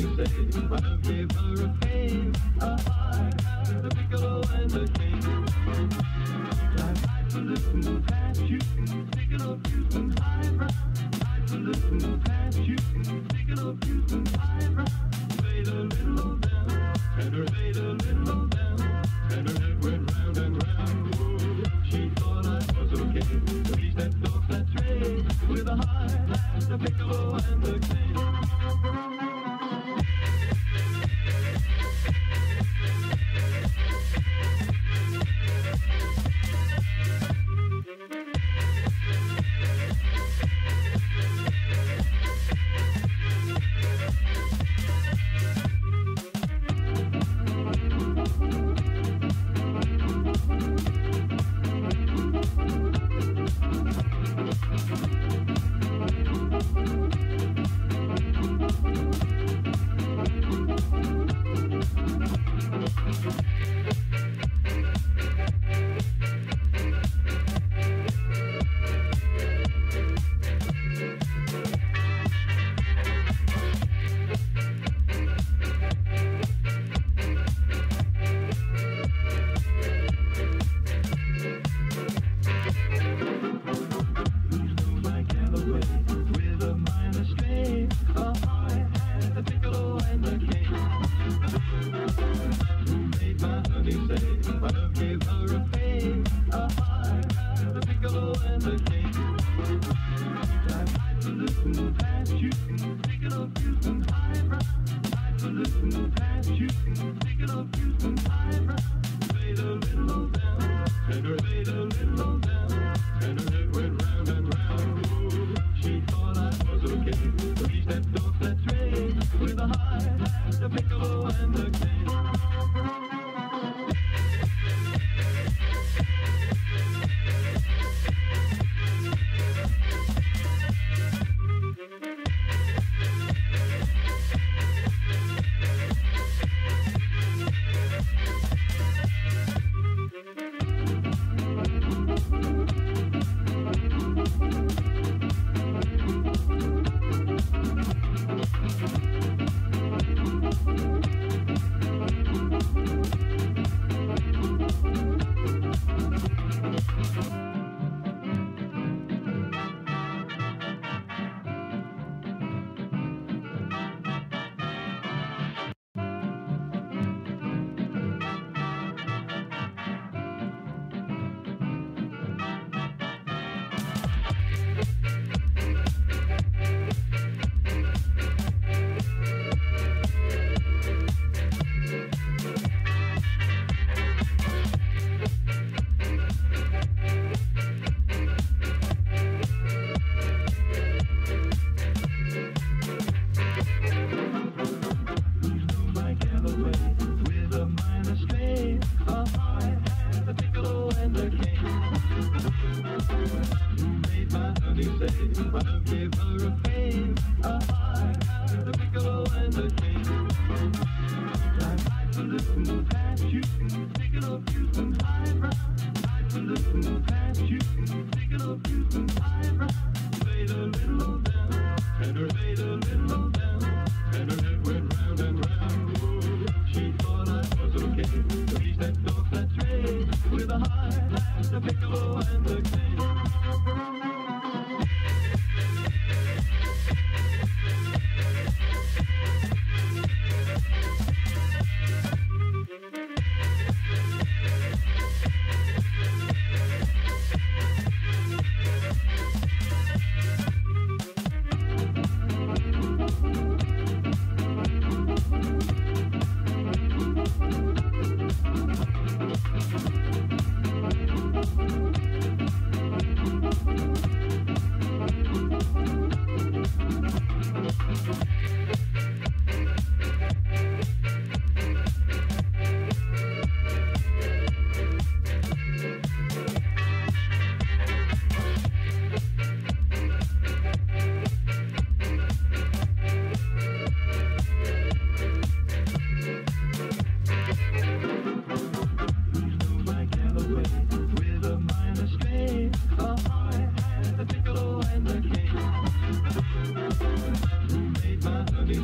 honey say, my love gave her a pain, a heart, the piccolo and the cane. I'd to listen past you, thinking of you and eyebrow. I'd to listen past you, thinking of you and eyebrow. Fade a little down, and her fade a little down, and her head went round and round. Oh, she thought I was okay, but he stepped off that train with a heart, the piccolo and the cane.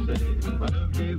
Say,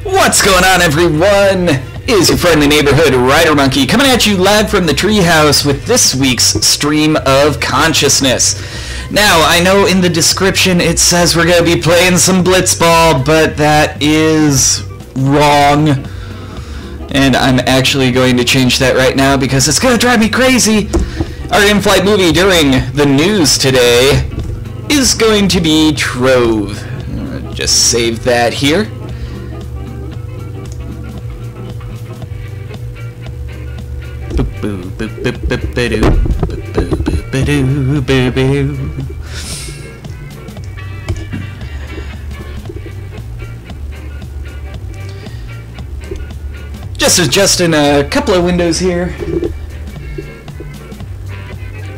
What's going on, everyone? It is your friendly neighborhood WriterMonkey coming at you live from the treehouse with this week's stream of consciousness. Now, I know in the description it says we're going to be playing some blitzball, but that is wrong. And I'm actually going to change that right now because it's going to drive me crazy. Our in-flight movie during the news today is going to be Trove. Just save that here. Just adjusting a couple of windows here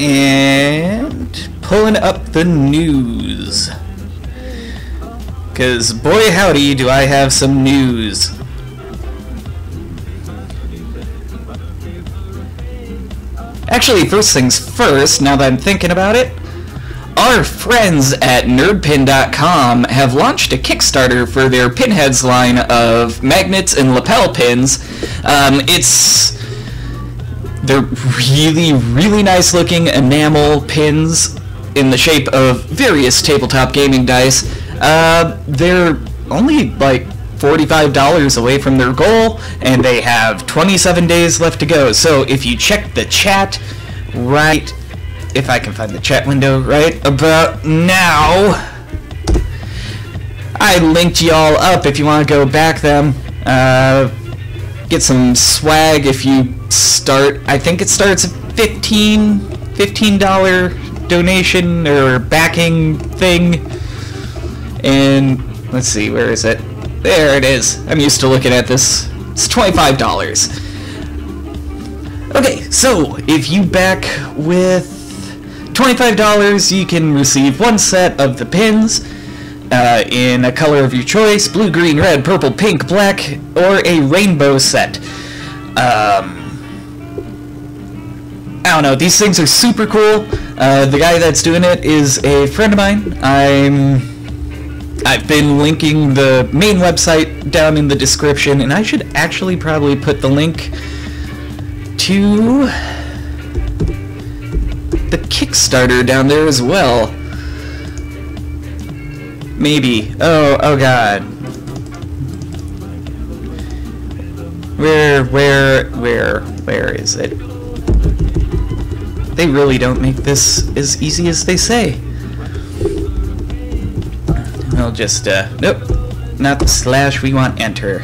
and pulling up the news, because boy howdy do I have some news. Actually, first things first, now that I'm thinking about it, our friends at nerdpin.com have launched a Kickstarter for their Pinheads line of magnets and lapel pins. They're really, really nice looking enamel pins in the shape of various tabletop gaming dice. They're only like $45 away from their goal, and they have 27 days left to go. So if you check the chat right, if I can find the chat window right about now, I linked y'all up if you want to go back them. Get some swag if you start. I think it starts at $15 donation or backing thing. And let's see, where is it? There it is. I'm used to looking at this. It's $25. Okay, so if you back with $25, you can receive one set of the pins in a color of your choice: blue, green, red, purple, pink, black, or a rainbow set. I don't know, these things are super cool. The guy that's doing it is a friend of mine. I've been linking the main website down in the description, and I should actually probably put the link to the Kickstarter down there as well. Maybe. Oh god. Where is it? They really don't make this as easy as they say. I'll just, nope, not the slash, we want enter.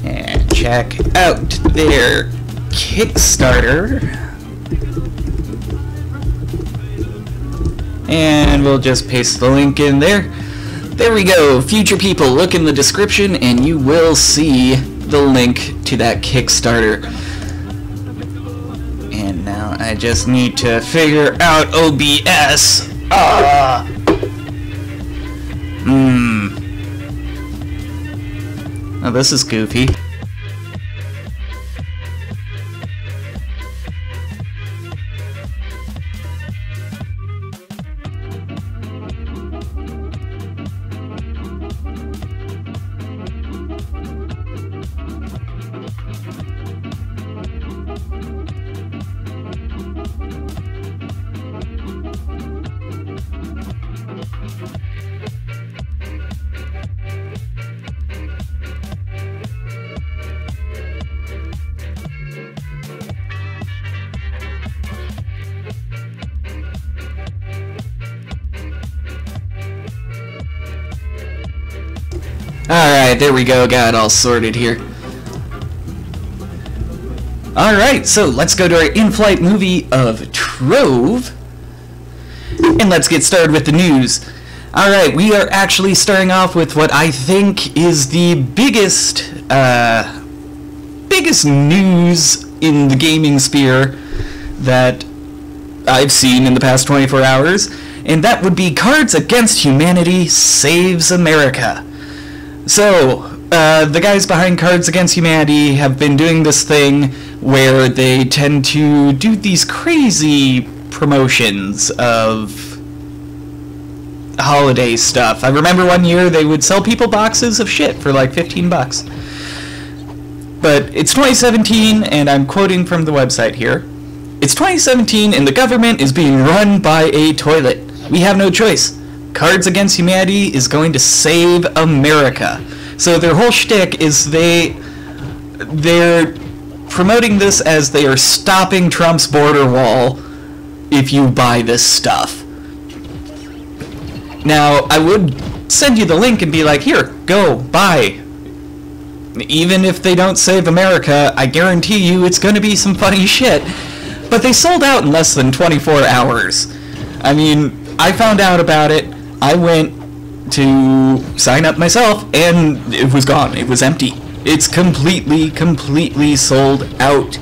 And check out their Kickstarter. And we'll just paste the link in there. There we go. Future people, look in the description and you will see the link to that Kickstarter. And now I just need to figure out OBS. Oh, this is goofy. Alright, there we go, got it all sorted here. Alright, so let's go to our in-flight movie of Trove. And let's get started with the news. Alright, we are actually starting off with what I think is the biggest news in the gaming sphere that I've seen in the past 24 hours, and that would be Cards Against Humanity Saves America. So, the guys behind Cards Against Humanity have been doing this thing where they tend to do these crazy promotions of holiday stuff. I remember one year they would sell people boxes of shit for like $15. But it's 2017, and I'm quoting from the website here. It's 2017, and the government is being run by a toilet. We have no choice. Cards Against Humanity is going to save America. So their whole shtick is they're promoting this as they are stopping Trump's border wall if you buy this stuff. Now, I would send you the link and be like, here, go, buy. Even if they don't save America, I guarantee you it's going to be some funny shit. But they sold out in less than 24 hours. I mean, I found out about it. I went to sign up myself, and it was gone. It was empty. It's completely sold out.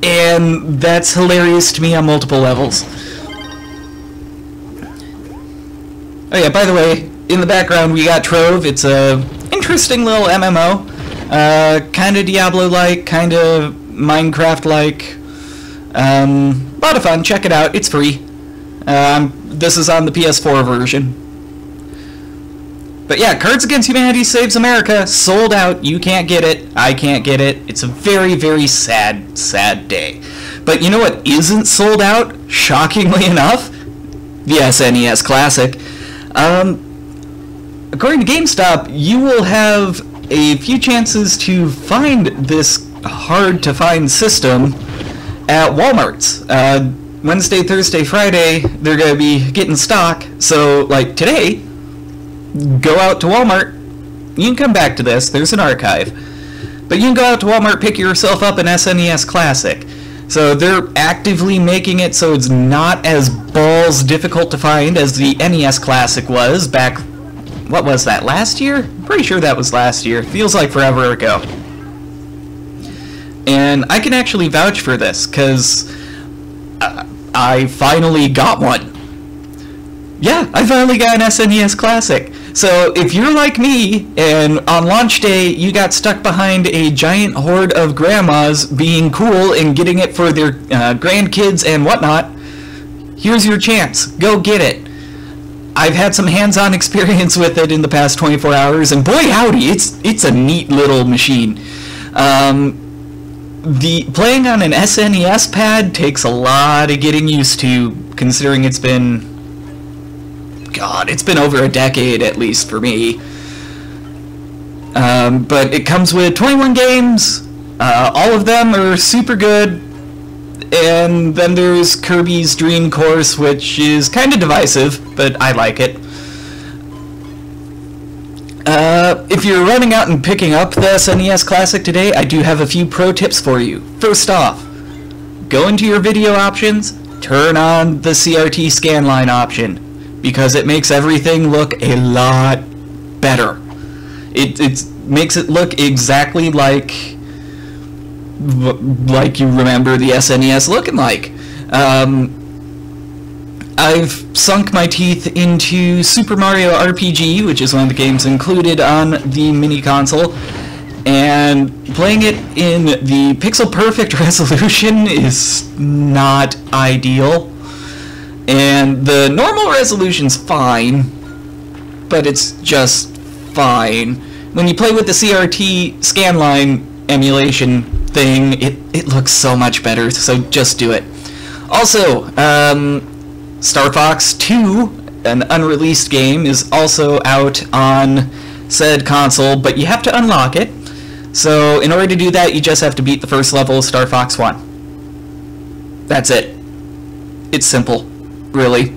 And that's hilarious to me on multiple levels. Oh yeah, by the way, in the background we got Trove. It's a interesting little MMO. Kinda Diablo-like, kinda Minecraft-like. A lot of fun. Check it out. It's free. This is on the PS4 version. But yeah, Cards Against Humanity Saves America, sold out. You can't get it. I can't get it. It's a very sad day. But you know what isn't sold out, shockingly enough? The SNES Classic. According to GameStop, you will have a few chances to find this hard-to-find system at Walmart's. Wednesday, Thursday, Friday, they're going to be getting stock. So, like today, go out to Walmart. You can come back to this. There's an archive. But you can go out to Walmart, pick yourself up an SNES Classic. So they're actively making it so it's not as balls difficult to find as the NES Classic was back, what was that, last year? I'm pretty sure that was last year. Feels like forever ago. And I can actually vouch for this, because I finally got one. Yeah, I finally got an SNES Classic. So if you're like me, and on launch day you got stuck behind a giant horde of grandmas being cool and getting it for their grandkids and whatnot, here's your chance. Go get it. I've had some hands-on experience with it in the past 24 hours, and boy howdy, it's a neat little machine. Playing on an SNES pad takes a lot of getting used to, considering it's been over a decade at least for me. But it comes with 21 games, All of them are super good. And then there's Kirby's Dream Course, which is kind of divisive, but I like it. If you're running out and picking up the SNES Classic today, I do have a few pro tips for you. First off, go into your video options, turn on the CRT scanline option, because it makes everything look a lot better. It makes it look exactly like you remember the SNES looking like. I've sunk my teeth into Super Mario RPG, which is one of the games included on the mini console, and playing it in the pixel perfect resolution is not ideal. And the normal resolution's fine, but it's just fine. When you play with the CRT scanline emulation thing, it looks so much better, so just do it. Also, Star Fox 2, an unreleased game, is also out on said console, but you have to unlock it. So in order to do that, you just have to beat the first level of Star Fox 1. That's it. It's simple, really.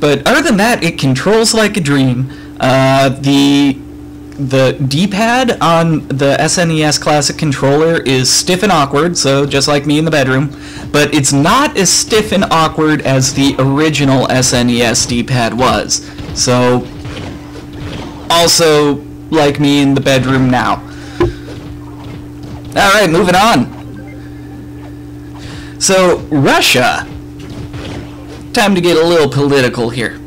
But other than that, it controls like a dream. The D-pad on the SNES Classic controller is stiff and awkward, so just like me in the bedroom, but it's not as stiff and awkward as the original SNES D-pad was. So, also like me in the bedroom now. Alright, moving on. So, Russia. Time to get a little political here.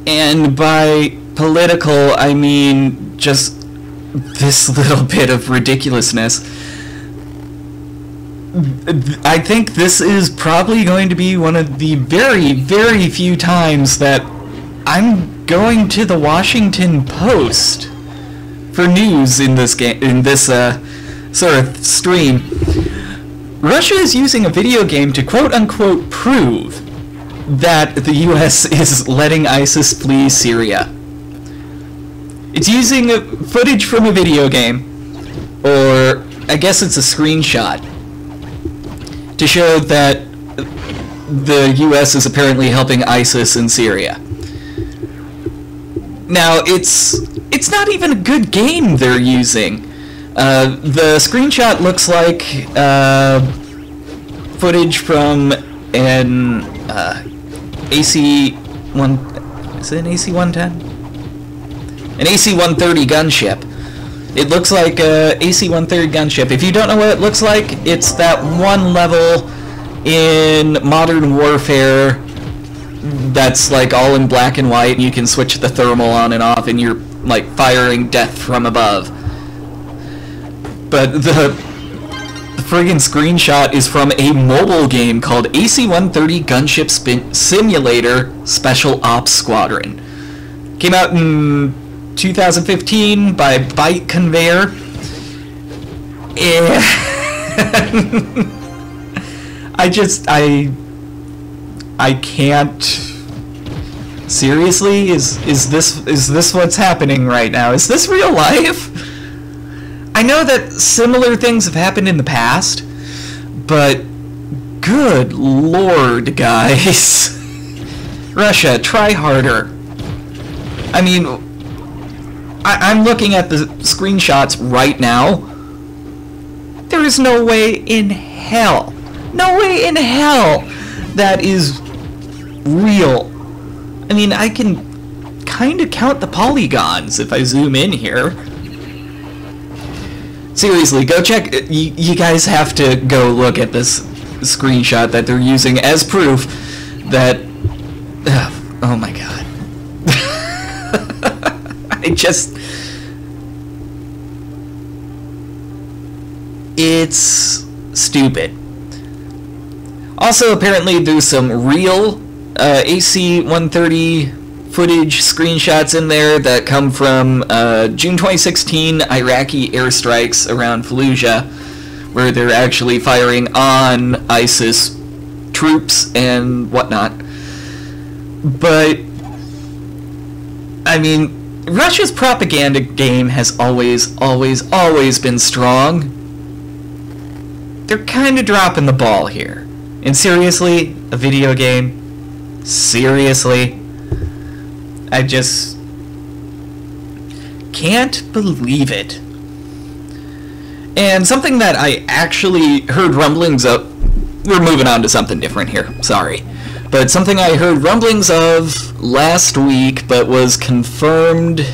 And by political, I mean just this little bit of ridiculousness. I think this is probably going to be one of the very, very few times that I'm going to the Washington Post for news in this game, in this sort of stream. Russia is using a video game to quote-unquote prove that the US is letting ISIS flee Syria. It's using footage from a video game, or I guess it's a screenshot, to show that the US is apparently helping ISIS in Syria. Now, it's not even a good game they're using. The screenshot looks like footage from an AC-1... Is it an AC-110? An AC-130 gunship. It looks like a AC-130 gunship. If you don't know what it looks like, it's that one level in Modern Warfare that's like all in black and white, and you can switch the thermal on and off, and you're like firing death from above. But the friggin' screenshot is from a mobile game called AC-130 Gunship Simulator Special Ops Squadron. Came out in 2015 by Byte Conveyor. And I can't. Seriously, is this what's happening right now? Is this real life? I know that similar things have happened in the past, but good lord, guys. Russia, try harder. I mean, I'm looking at the screenshots right now. There is no way in hell that is real. I mean, I can kind of count the polygons if I zoom in here. Seriously, go check. You guys have to go look at this screenshot that they're using as proof that... oh my god. It's stupid. Also, apparently there's some real AC-130 footage screenshots in there that come from June 2016 Iraqi airstrikes around Fallujah, where they're actually firing on ISIS troops and whatnot. But, I mean, Russia's propaganda game has always been strong. They're kind of dropping the ball here. And seriously, a video game? Seriously? I just can't believe it. And something that I actually heard rumblings of... We're moving on to something different here, sorry. But something I heard rumblings of last week, but was confirmed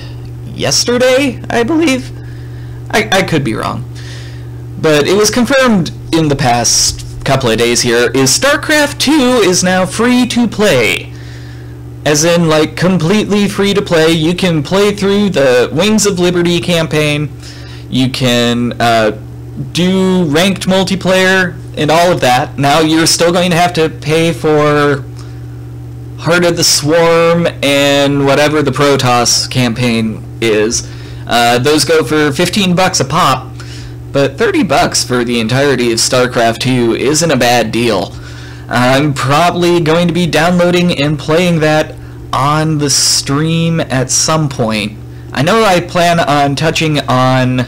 yesterday, I believe? I could be wrong. But it was confirmed in the past couple of days here, is StarCraft 2 is now free to play. As in, like, completely free to play. You can play through the Wings of Liberty campaign. You can do ranked multiplayer and all of that. Now you're still going to have to pay for Heart of the Swarm and whatever the Protoss campaign is. Those go for $15 a pop. But $30 for the entirety of StarCraft 2 isn't a bad deal. I'm probably going to be downloading and playing that on the stream at some point. I know I plan on touching on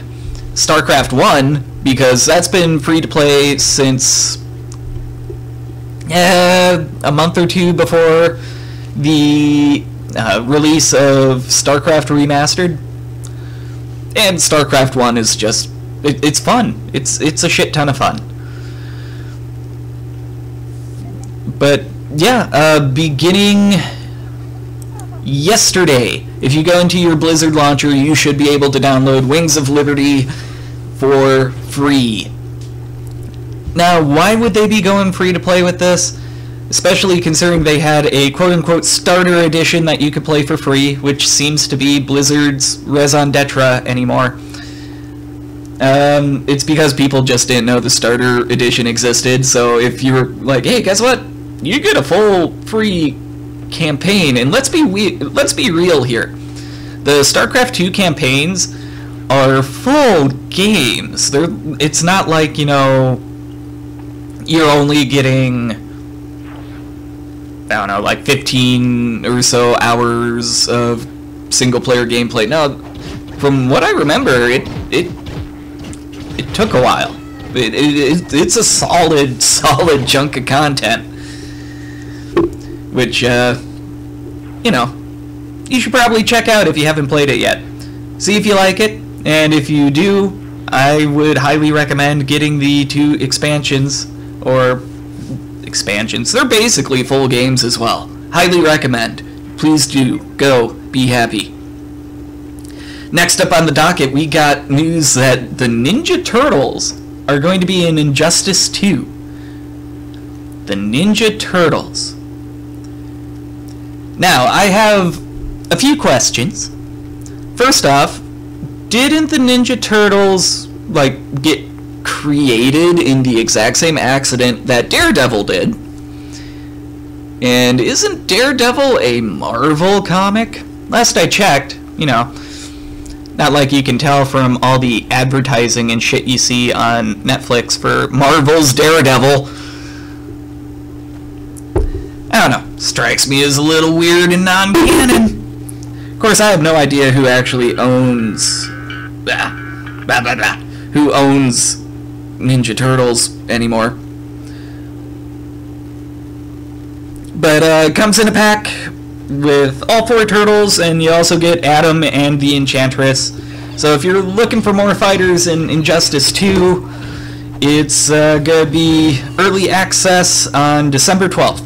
StarCraft 1, because that's been free to play since a month or two before the release of StarCraft Remastered. And StarCraft 1 is just... It's fun. It's a shit ton of fun. But yeah, beginning yesterday, if you go into your Blizzard launcher, you should be able to download Wings of Liberty for free. Now, why would they be going free to play with this? Especially considering they had a quote-unquote starter edition that you could play for free, which seems to be Blizzard's raison d'etre anymore. It's because people just didn't know the starter edition existed, so if you were like, hey, guess what? You get a full free campaign, and let's be real here. The StarCraft 2 campaigns are full games. It's not like, you know, you're only getting, I don't know, like 15 or so hours of single-player gameplay. No, from what I remember, it took a while. It's a solid chunk of content, which, you know, you should probably check out if you haven't played it yet. See if you like it, and if you do, I would highly recommend getting the 2 expansions, or expansions. They're basically full games as well. Highly recommend. Please do. Go. Be happy. Next up on the docket, we got news that the Ninja Turtles are going to be in Injustice 2. The Ninja Turtles. Now, I have a few questions. First off, didn't the Ninja Turtles, like, get created in the exact same accident that Daredevil did? And isn't Daredevil a Marvel comic? Last I checked, you know, not like you can tell from all the advertising and shit you see on Netflix for Marvel's Daredevil. I don't know, strikes me as a little weird and non-canon. Of course, I have no idea who actually owns... who owns Ninja Turtles anymore. But it comes in a pack with all 4 turtles, and you also get Adam and the Enchantress. So if you're looking for more fighters in Injustice 2, it's gonna be early access on December 12th.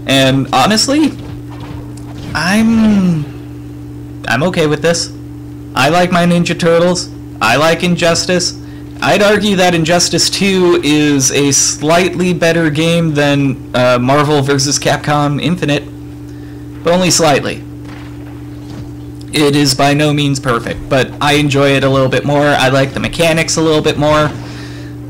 And honestly, I'm okay with this. I like my Ninja Turtles. I like Injustice. I'd argue that Injustice 2 is a slightly better game than Marvel vs. Capcom Infinite, but only slightly. It is by no means perfect, but I enjoy it a little bit more. I like the mechanics a little bit more,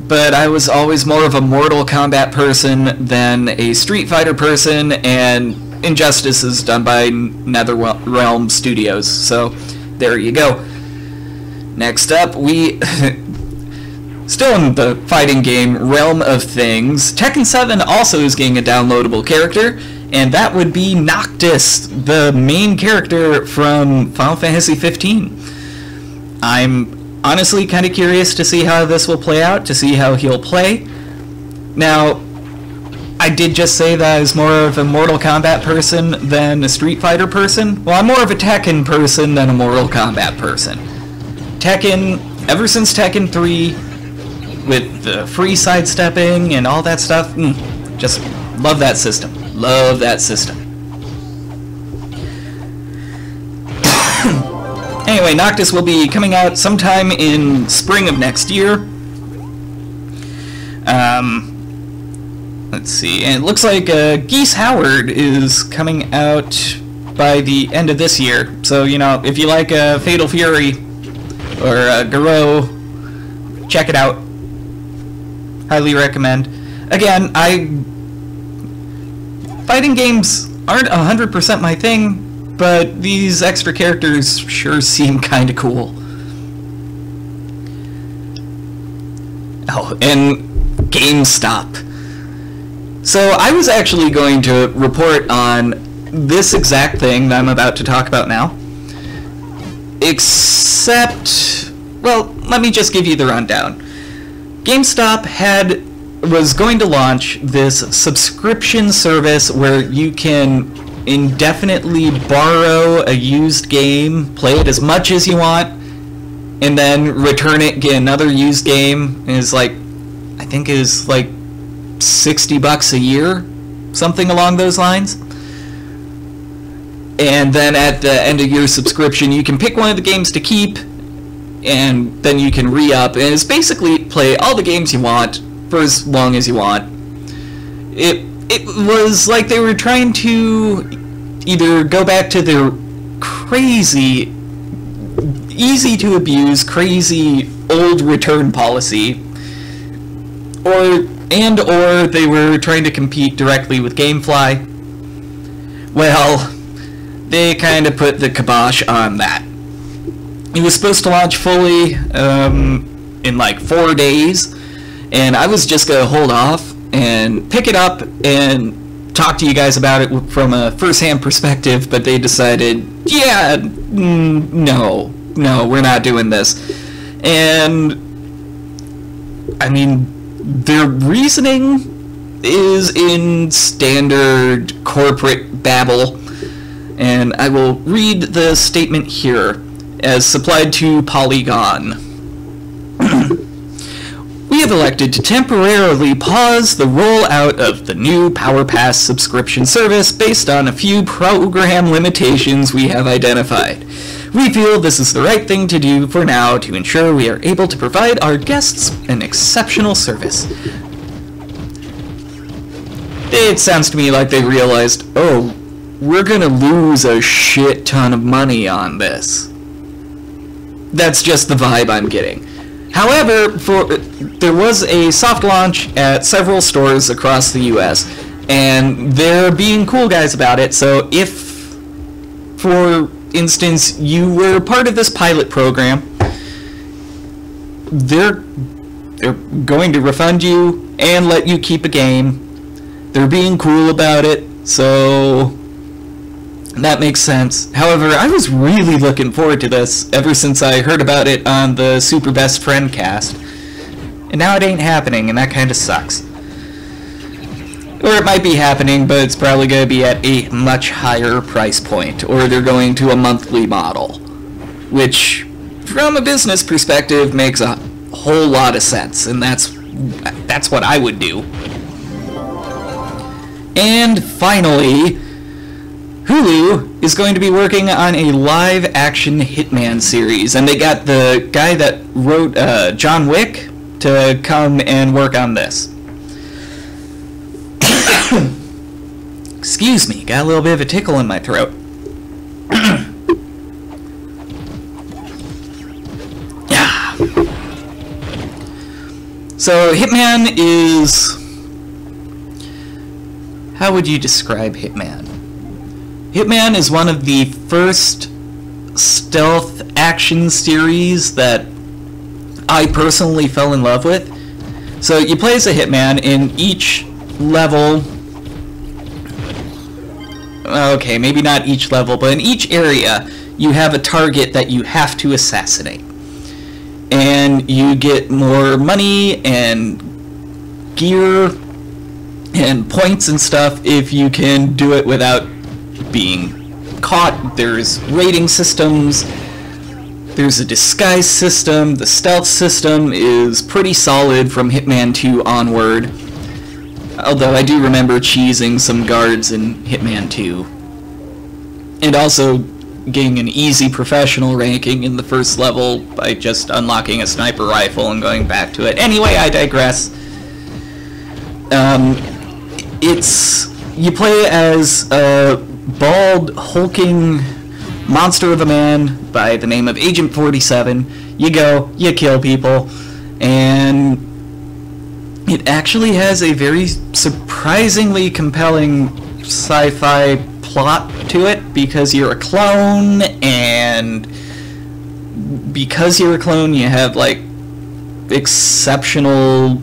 but I was always more of a Mortal Kombat person than a Street Fighter person, and Injustice is done by NetherRealm Studios, so there you go. Next up, we... still in the fighting game realm of things, Tekken 7 also is getting a downloadable character, and that would be Noctis, the main character from Final Fantasy 15. I'm honestly kind of curious to see how this will play out, to see how he'll play. Now, I did just say that I was more of a Mortal Kombat person than a Street Fighter person. Well, I'm more of a Tekken person than a Mortal Kombat person. Tekken, ever since Tekken 3, with the free sidestepping and all that stuff, just love that system. Love that system. Anyway, Noctis will be coming out sometime in spring of next year. Let's see, and it looks like Geese Howard is coming out by the end of this year. So, you know, if you like Fatal Fury or Garou, check it out. Highly recommend. Again, fighting games aren't 100% my thing, but these extra characters sure seem kind of cool. Oh, and GameStop. So I was actually going to report on this exact thing that I'm about to talk about now. Except, well, let me just give you the rundown. GameStop was going to launch this subscription service where you can indefinitely borrow a used game, play it as much as you want, and then return it, get another used game. And it's like, I think it is like $60 a year, something along those lines. And then at the end of your subscription, you can pick one of the games to keep, and then you can re-up, and it's basically play all the games you want for as long as you want. It was like they were trying to either go back to their crazy, easy to abuse, crazy old return policy, or they were trying to compete directly with GameFly. Well, they kind of put the kibosh on that. It was supposed to launch fully in like 4 days, and I was just going to hold off and pick it up and talk to you guys about it from a first-hand perspective, but they decided, yeah, no, we're not doing this. And, I mean, their reasoning is in standard corporate babble, and I will read the statement here as supplied to Polygon. We have elected to temporarily pause the rollout of the new Power Pass subscription service based on a few program limitations we have identified. We feel this is the right thing to do for now to ensure we are able to provide our guests an exceptional service. It sounds to me like they realized, oh, we're gonna lose a shit ton of money on this. That's just the vibe I'm getting. However, there was a soft launch at several stores across the US, and they're being cool guys about it. So if, for instance, you were part of this pilot program, they're going to refund you and let you keep a game. They're being cool about it, so that makes sense. However, I was really looking forward to this ever since I heard about it on the Super Best Friend cast. And now it ain't happening, and that kind of sucks. Or it might be happening, but it's probably going to be at a much higher price point, or they're going to a monthly model. Which, from a business perspective, makes a whole lot of sense, and that's what I would do. And finally, Hulu is going to be working on a live-action Hitman series, and they got the guy that wrote John Wick to come and work on this. Excuse me, got a little bit of a tickle in my throat. Yeah. So Hitman is... how would you describe Hitman? Hitman is one of the first stealth action series that I personally fell in love with. So you play as a hitman. In each level, okay, maybe not each level, but in each area, you have a target that you have to assassinate. And you get more money and gear and points and stuff if you can do it without being caught. There's rating systems. There's a disguise system. The stealth system is pretty solid from Hitman 2 onward. Although I do remember cheesing some guards in Hitman 2. And also getting an easy professional ranking in the first level by just unlocking a sniper rifle and going back to it. Anyway, I digress. You play as a bald, hulking monster of a man by the name of Agent 47. You go, you kill people, and it actually has a very surprisingly compelling sci-fi plot to it, because you're a clone, and because you're a clone you have like exceptional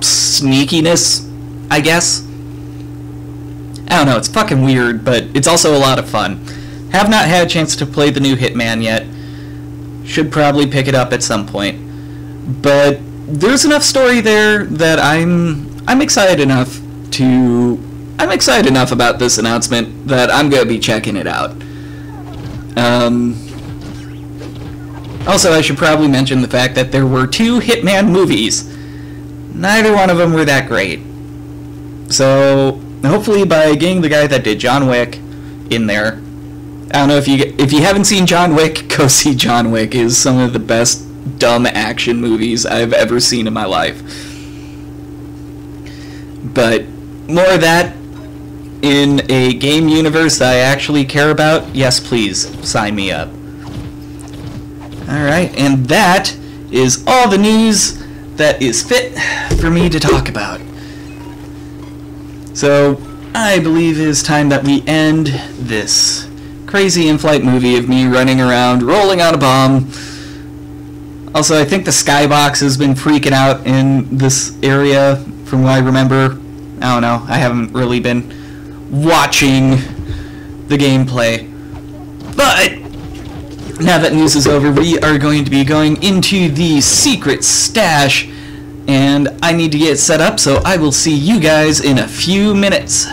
sneakiness, I guess. I don't know, it's fucking weird, but it's also a lot of fun. Have not had a chance to play the new Hitman yet. Should probably pick it up at some point. But there's enough story there that I'm excited enough about this announcement that I'm going to be checking it out. Also, I should probably mention the fact that there were 2 Hitman movies. Neither one of them were that great. So hopefully by getting the guy that did John Wick in there, I don't know, if you haven't seen John Wick, go see John Wick. It is some of the best dumb action movies I've ever seen in my life. But more of that in a game universe I actually care about. Yes, please, sign me up. Alright, and that is all the news that is fit for me to talk about. So, I believe it is time that we end this crazy in-flight movie of me running around, rolling out a bomb. Also, I think the skybox has been freaking out in this area, from what I remember. I don't know, I haven't really been watching the gameplay. But now that news is over, we are going to be going into the secret stash, and I need to get set up, so I will see you guys in a few minutes.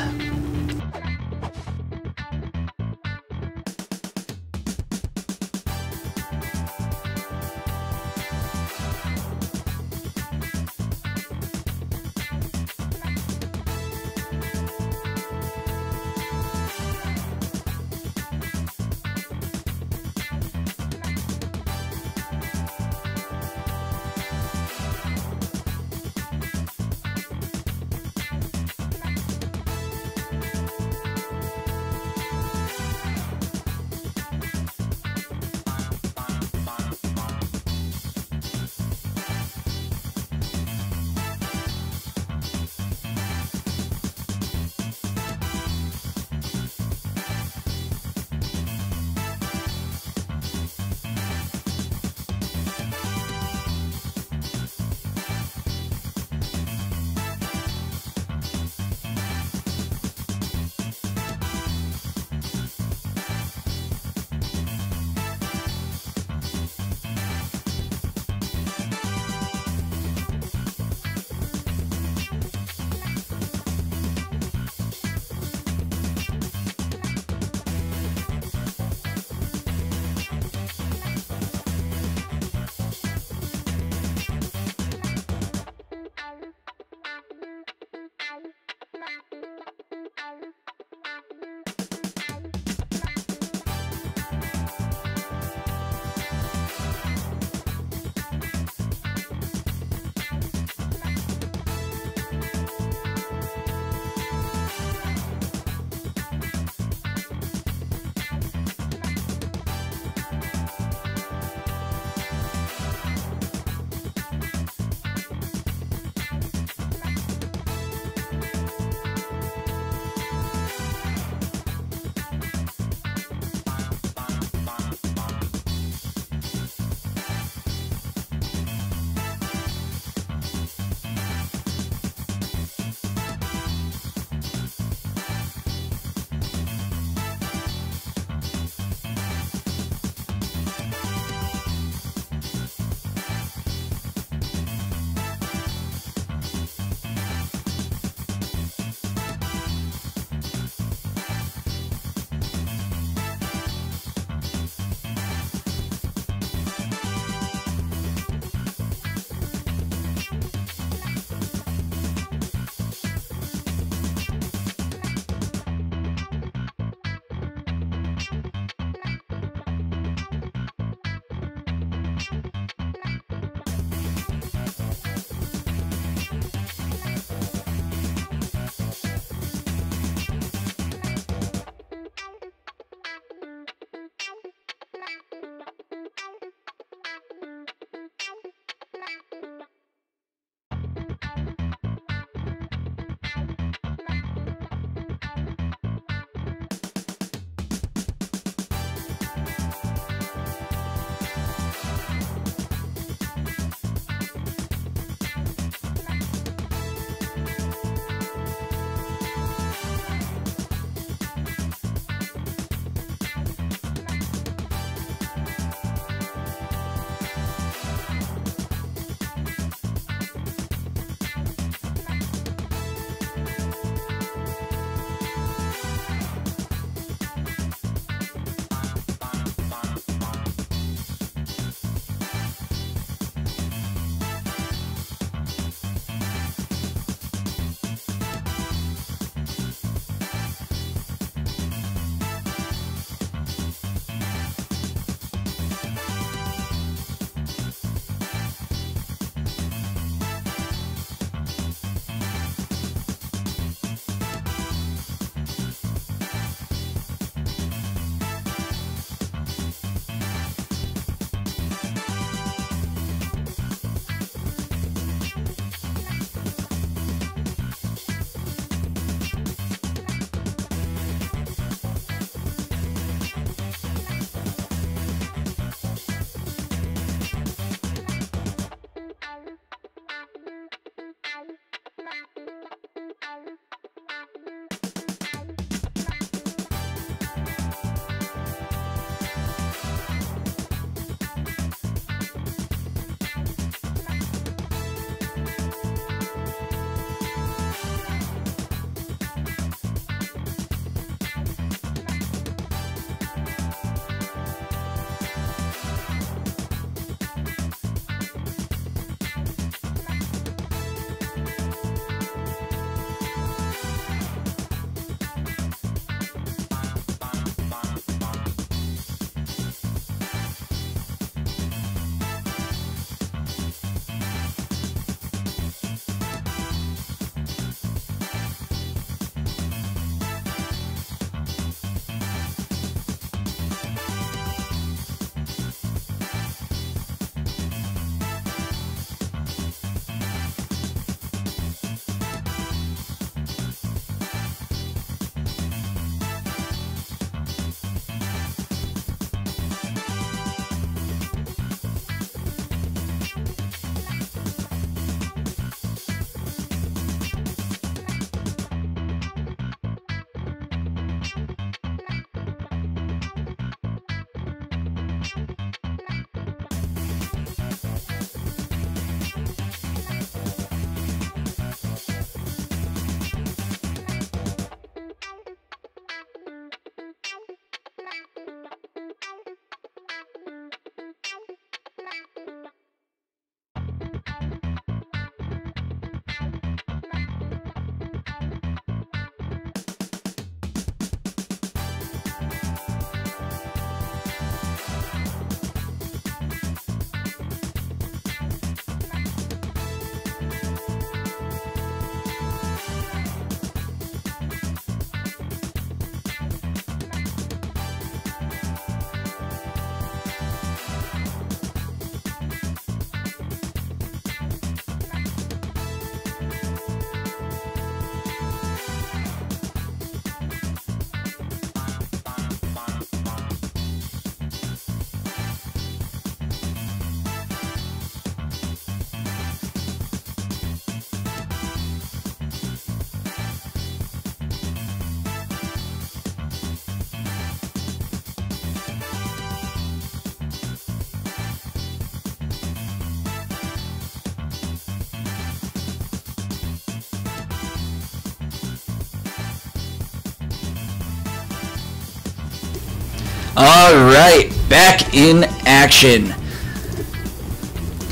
Alright, back in action.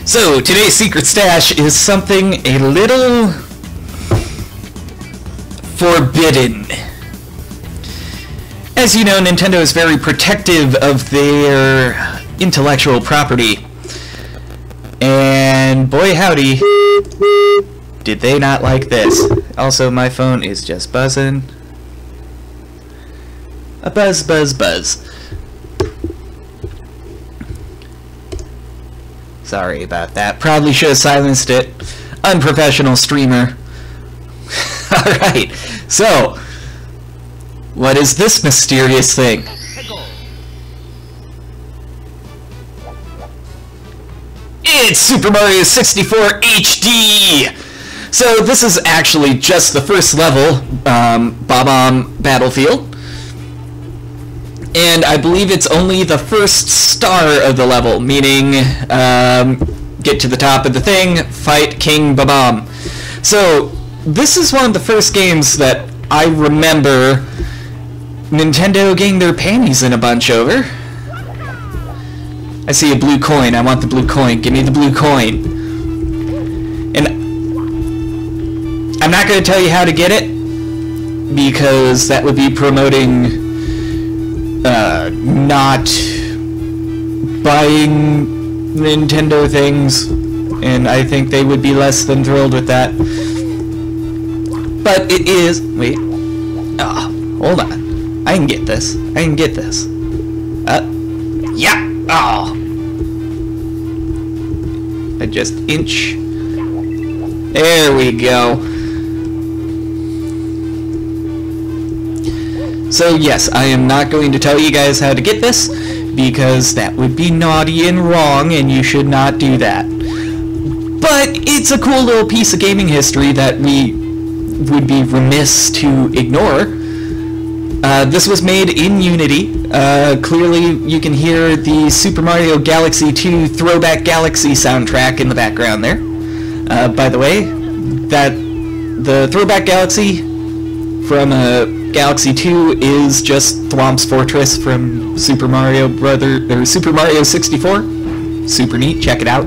So, today's secret stash is something a little forbidden. As you know, Nintendo is very protective of their intellectual property. And boy howdy, did they not like this. Also, my phone is just buzzing. A buzz, buzz, buzz. Sorry about that. Probably should have silenced it. Unprofessional streamer. Alright, so, what is this mysterious thing? It's Super Mario 64 HD! So this is actually just the first level, Bob-omb Battlefield. And I believe it's only the first star of the level, meaning get to the top of the thing, fight King Bob-omb. So this is one of the first games that I remember Nintendo getting their panties in a bunch over. I see a blue coin. I want the blue coin. Give me the blue coin. And I'm not going to tell you how to get it, because that would be promoting not buying Nintendo things, and I think they would be less than thrilled with that. But it is... Wait. Oh, hold on. I can get this. I can get this. Yeah! Oh! I just inch. There we go. So yes, I am not going to tell you guys how to get this, because that would be naughty and wrong, and you should not do that. But it's a cool little piece of gaming history that we would be remiss to ignore. This was made in Unity. Clearly you can hear the Super Mario Galaxy 2 Throwback Galaxy soundtrack in the background there. By the way, the Throwback Galaxy from Galaxy 2 is just Thwomp's Fortress from Super Mario Super Mario 64. Super neat, check it out.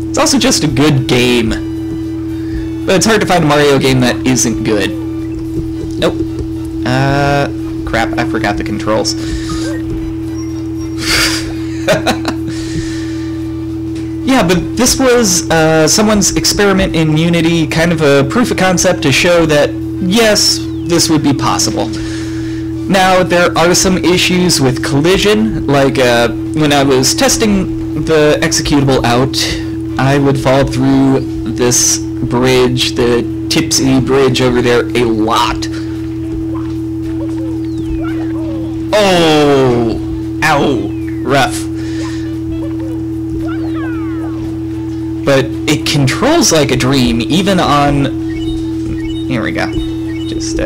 It's also just a good game. But it's hard to find a Mario game that isn't good. Nope. Crap, I forgot the controls. Yeah, but this was someone's experiment in Unity, kind of a proof of concept to show that, yes, this would be possible. Now, there are some issues with collision, like when I was testing the executable out, I would fall through this bridge, the tipsy bridge over there, a lot. Oh! Ow! Rough. But it controls like a dream, even on... Here we go. Just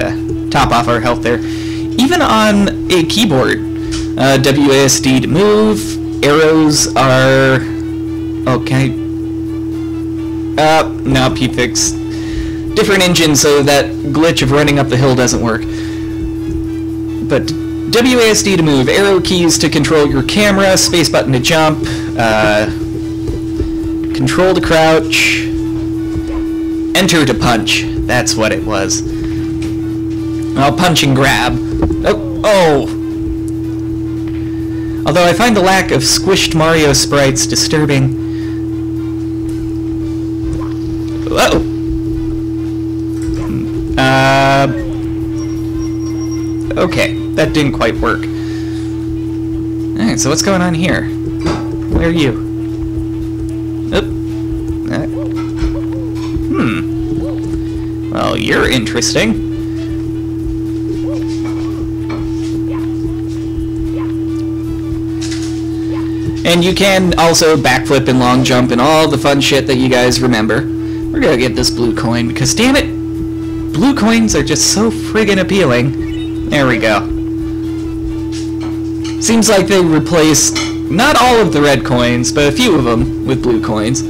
top off our health there. Even on a keyboard. WASD to move. Arrows are... Okay. No, P-Fix. Different engine, so that glitch of running up the hill doesn't work. But WASD to move, arrow keys to control your camera, space button to jump, control to crouch, enter to punch. That's what it was. I'll punch and grab. Oh! Although I find the lack of squished Mario sprites disturbing. Uh-oh! Okay, that didn't quite work. Alright, so what's going on here? Where are you? Well, you're interesting. And you can also backflip and long jump and all the fun shit that you guys remember. We're gonna get this blue coin because, damn it, blue coins are just so friggin' appealing. There we go. Seems like they replaced not all of the red coins, but a few of them with blue coins.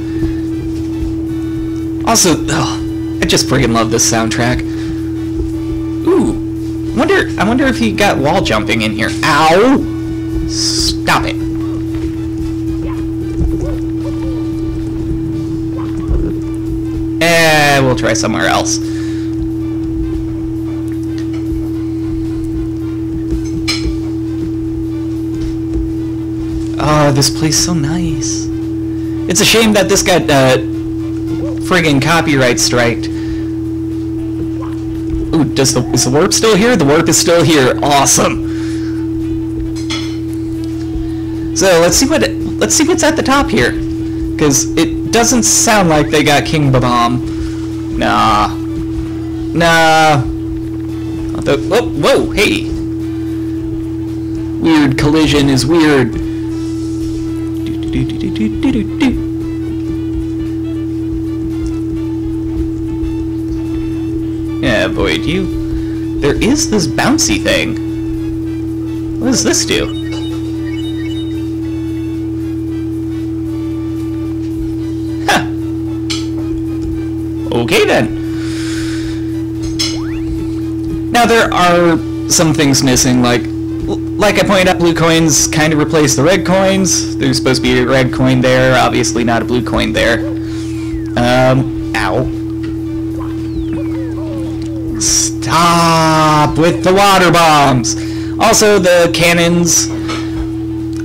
Also, I just friggin' love this soundtrack. Ooh, I wonder if he got wall jumping in here. Ow! Stop it. We'll try somewhere else. Oh, this place is so nice. It's a shame that this got friggin' copyright striked. Ooh, is the warp still here? The warp is still here. Awesome. So let's see what's at the top here, because it doesn't sound like they got King Babam. Nah. Whoa, hey. Weird collision is weird. Yeah, avoid you. There is this bouncy thing. What does this do? Huh. Okay then. Now there are some things missing, like I pointed out, blue coins kind of replace the red coins. There's supposed to be a red coin there, obviously not a blue coin there. Ow. Stop with the water bombs! Also, the cannons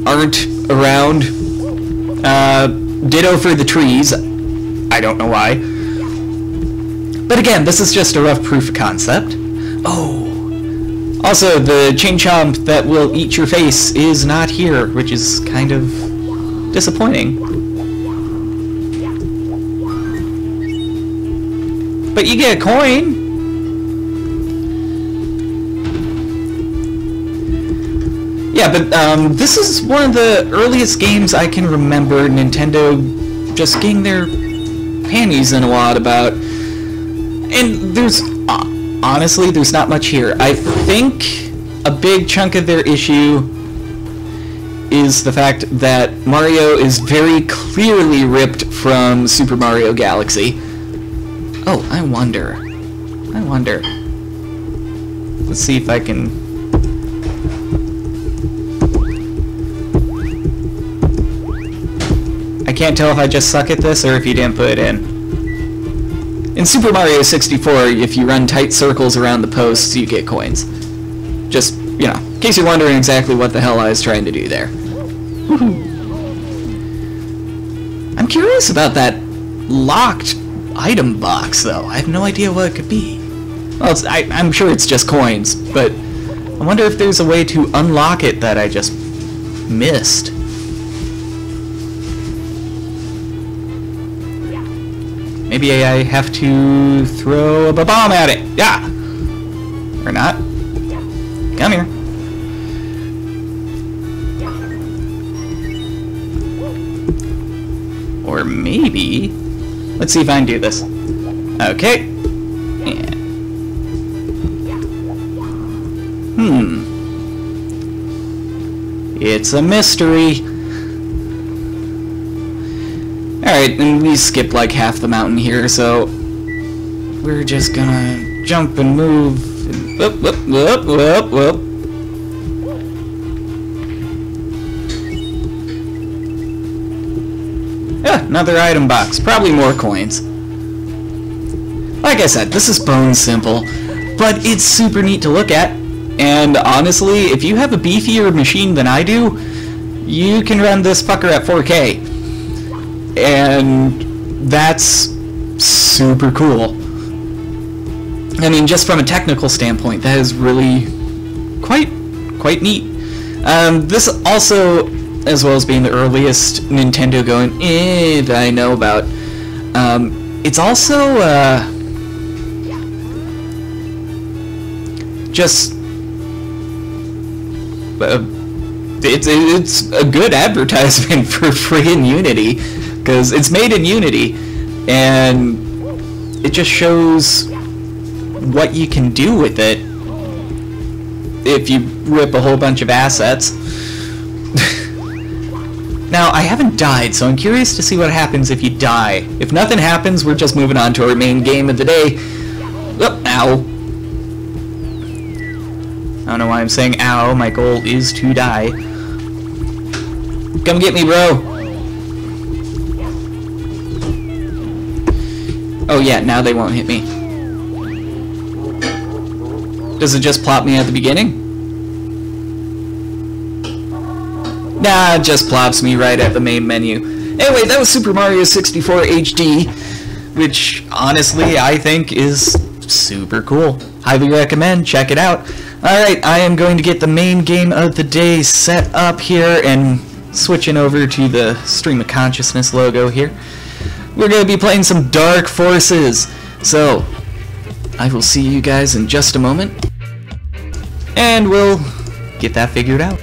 aren't around. Ditto for the trees. I don't know why. But again, this is just a rough proof of concept. Oh. Also, the chain chomp that will eat your face is not here, which is kind of disappointing. But you get a coin! Yeah, but this is one of the earliest games I can remember Nintendo just getting their panties in a wad about. And there's... honestly, there's not much here. I think a big chunk of their issue is the fact that Mario is very clearly ripped from Super Mario Galaxy. Oh, I wonder. Let's see if I can... I can't tell if I just suck at this or if you didn't put it in. In Super Mario 64, if you run tight circles around the posts, you get coins. Just, you know, in case you're wondering exactly what the hell I was trying to do there. I'm curious about that locked item box, though. I have no idea what it could be. Well, I'm sure it's just coins, but I wonder if there's a way to unlock it that I just missed. Maybe I have to throw a bomb at it. Yeah! Or not. Come here. Or maybe... Let's see if I can do this. Okay. Yeah. It's a mystery. Alright, and we skipped like half the mountain here, so we're just gonna jump and move. And whoop. Yeah, another item box. Probably more coins. Like I said, this is bone simple, but it's super neat to look at. And honestly, if you have a beefier machine than I do, you can run this fucker at 4K. And that's super cool. I mean, just from a technical standpoint, that is really quite neat. This also, as well as being the earliest Nintendo going that I know about, it's also just it's a good advertisement for friggin' Unity. Because it's made in Unity, and it just shows what you can do with it if you rip a whole bunch of assets. Now, I haven't died, so I'm curious to see what happens if you die. If nothing happens, we're just moving on to our main game of the day. Oh, ow. I don't know why I'm saying ow, my goal is to die. Come get me, bro! Oh yeah, now they won't hit me. Does it just plop me at the beginning? Nah, it just plops me right at the main menu. Anyway, that was Super Mario 64 HD, which honestly I think is super cool. Highly recommend. Check it out. Alright, I am going to get the main game of the day set up here and switching over to the Stream of Consciousness logo here. We're going to be playing some Dark Forces. So, I will see you guys in just a moment, and we'll get that figured out.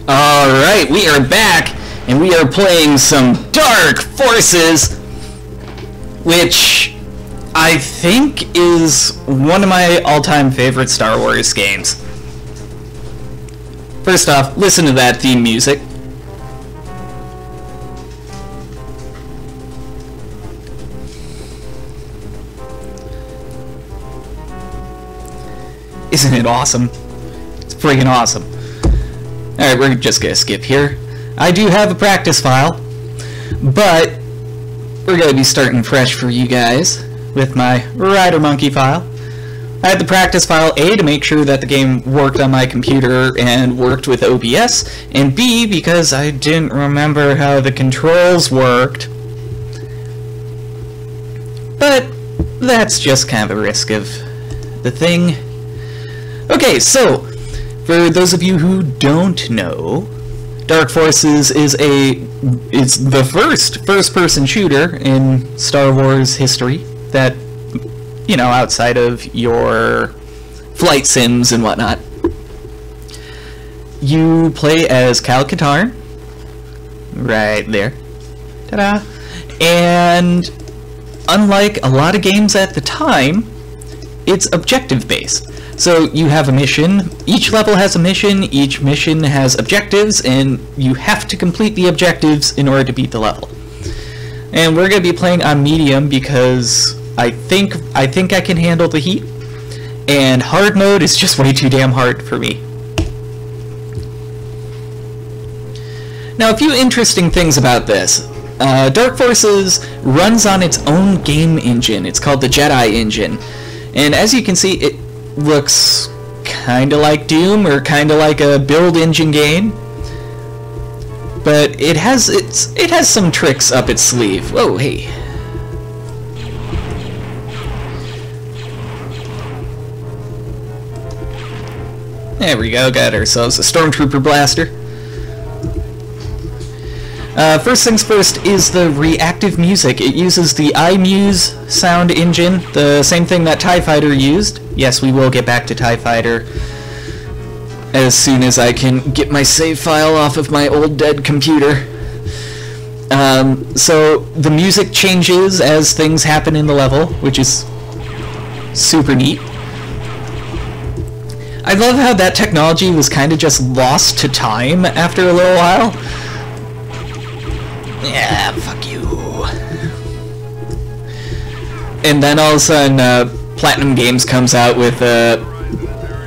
Alright, we are back, and we are playing some Dark Forces, which I think is one of my all-time favorite Star Wars games. First off, listen to that theme music. Isn't it awesome? It's freaking awesome. Alright, we're just gonna skip here. I do have a practice file, but we're gonna be starting fresh for you guys with my WriterMonkey file. I had the practice file A to make sure that the game worked on my computer and worked with OBS, and B because I didn't remember how the controls worked. But that's just kind of a risk of the thing. Okay, so for those of you who don't know, Dark Forces is the first-person shooter in Star Wars history that, you know, outside of your flight sims and whatnot. You play as Cal Katarn, right there, ta-da, and unlike a lot of games at the time, it's objective-based. So you have a mission, each level has a mission, each mission has objectives, and you have to complete the objectives in order to beat the level. And we're going to be playing on medium because I think I can handle the heat, and hard mode is just way too damn hard for me. Now, a few interesting things about this. Dark Forces runs on its own game engine. It's called the Jedi engine. And as you can see, it looks kind of like Doom or kind of like a build engine game. But it has some tricks up its sleeve. Whoa, hey. There we go, got ourselves a Stormtrooper blaster. First things first is the reactive music. It uses the iMuse sound engine, the same thing that TIE Fighter used. Yes, we will get back to TIE Fighter as soon as I can get my save file off of my old dead computer. So the music changes as things happen in the level, which is super neat. I love how that technology was kind of just lost to time after a little while. Yeah, fuck you. And then all of a sudden, Platinum Games comes out with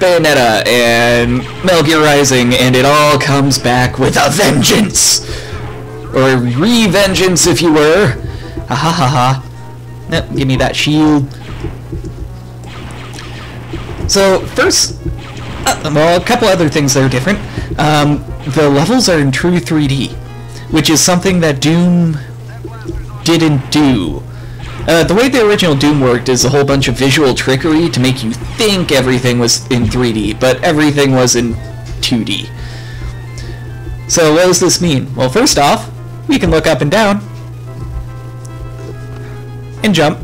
Bayonetta and Metal Gear Rising, and it all comes back with a vengeance! Or re-vengeance, if you were. Ha ha ha ha. Yep, give me that shield. So, first, well, a couple other things that are different. The levels are in true 3D, which is something that Doom didn't do. The way the original Doom worked is a whole bunch of visual trickery to make you think everything was in 3D, but everything was in 2D. So what does this mean? Well, first off, we can look up and down, and jump,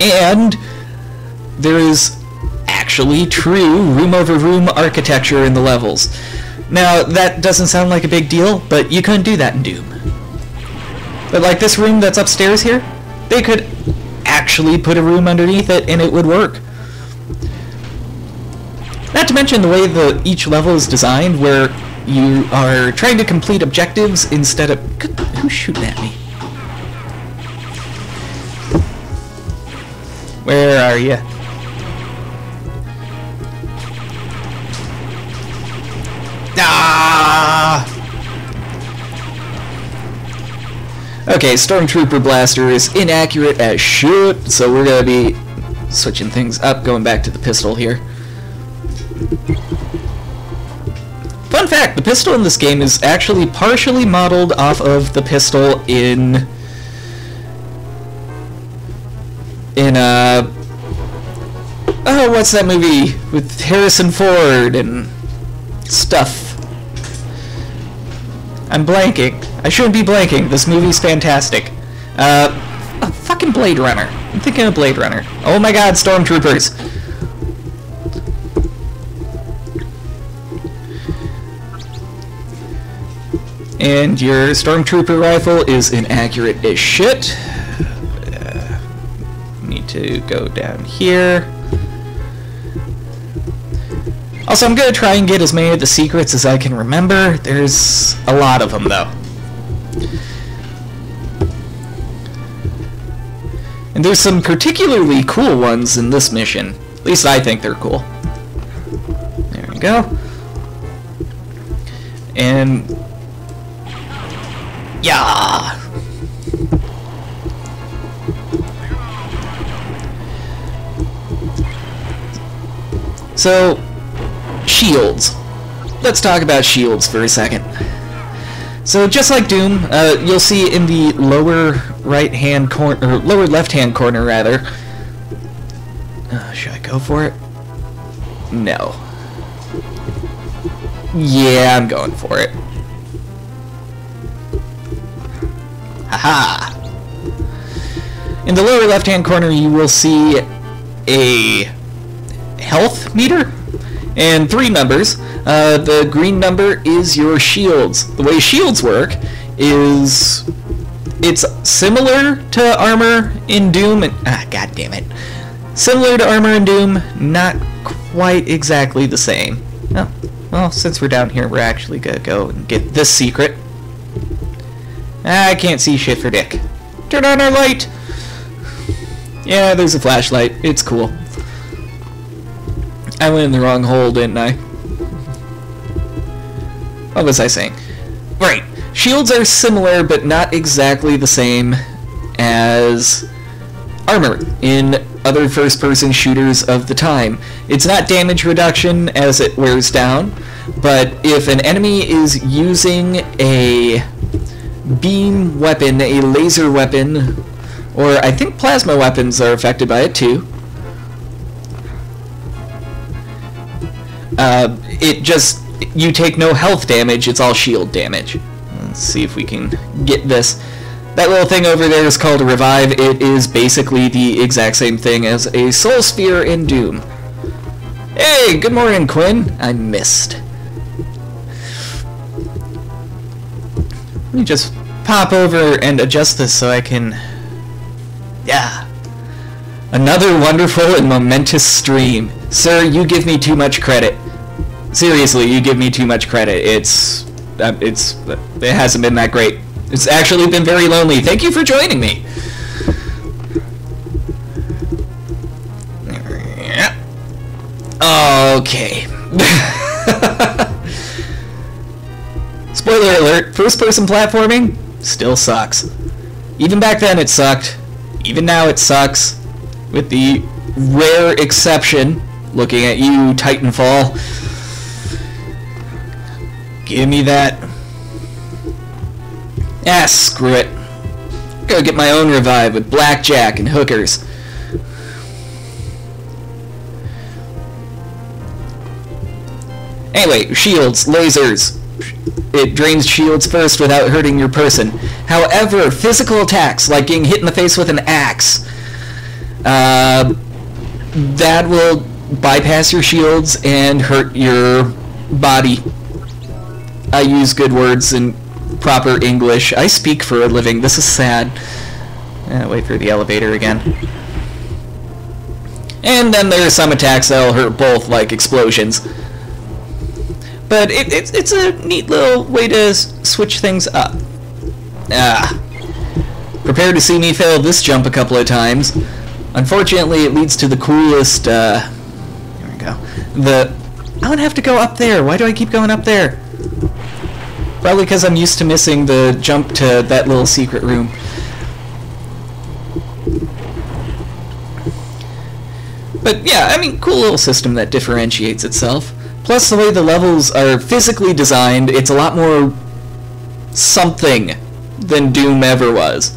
and there is actually true room-over-room architecture in the levels. Now, that doesn't sound like a big deal, but you couldn't do that in Doom. But like this room that's upstairs here, they could actually put a room underneath it and it would work. Not to mention the way each level is designed, where you are trying to complete objectives instead of... Who's shooting at me? Where are you? Ah! Okay, Stormtrooper Blaster is inaccurate as shit, so we're gonna be switching things up, going back to the pistol here. Fun fact, the pistol in this game is actually partially modeled off of the pistol in oh, what's that movie with Harrison Ford and stuff? I'm blanking. I shouldn't be blanking. This movie's fantastic. Fucking Blade Runner. I'm thinking of Blade Runner. Oh my god, Stormtroopers. And your Stormtrooper rifle is inaccurate as shit. Need to go down here. Also, I'm going to try and get as many of the secrets as I can remember. There's a lot of them, though. And there's some particularly cool ones in this mission. At least I think they're cool. There we go. And... yeah! So, shields. Let's talk about shields for a second. So just like Doom, you'll see in the lower right-hand corner, or lower left-hand corner rather. Should I go for it? No. Yeah, I'm going for it. Haha! In the lower left-hand corner, you will see a health meter and 3 numbers. The green number is your shields. The way shields work is it's similar to armor in Doom, and god damn it. Similar to armor in Doom, not quite exactly the same. Oh, well, since we're down here, we're actually gonna go and get this secret. I can't see shit for dick. Turn on our light! Yeah, there's a flashlight. It's cool. I went in the wrong hole, didn't I? What was I saying? Right. Shields are similar, but not exactly the same as armor in other first-person shooters of the time. It's not damage reduction as it wears down, but if an enemy is using a beam weapon, a laser weapon, or I think plasma weapons are affected by it too, it just, you take no health damage, it's all shield damage. Let's see if we can get this. That little thing over there is called a revive. It is basically the exact same thing as a soul sphere in Doom. Hey, good morning, Quinn. I missed. Let me just pop over and adjust this so I can... Yeah. Another wonderful and momentous stream. Sir, you give me too much credit. Seriously, you give me too much credit. It hasn't been that great. It's actually been very lonely. Thank you for joining me. Okay. Spoiler alert, first-person platforming still sucks. Even back then it sucked. Even now it sucks. With the rare exception, looking at you, Titanfall. Give me that. Ah, screw it. Go get my own revive with blackjack and hookers. Anyway, shields, lasers. It drains shields first without hurting your person. However, physical attacks, like getting hit in the face with an axe, that will bypass your shields and hurt your body. I use good words and proper English. I speak for a living. This is sad. Wait for the elevator again. And then there are some attacks that'll hurt both, like explosions. But it's a neat little way to switch things up. Prepare to see me fail this jump a couple of times. Unfortunately, it leads to the coolest, there we go. I would have to go up there. Why do I keep going up there? Probably because I'm used to missing the jump to that little secret room. But yeah, I mean, cool little system that differentiates itself. Plus, the way the levels are physically designed, it's a lot more something than Doom ever was.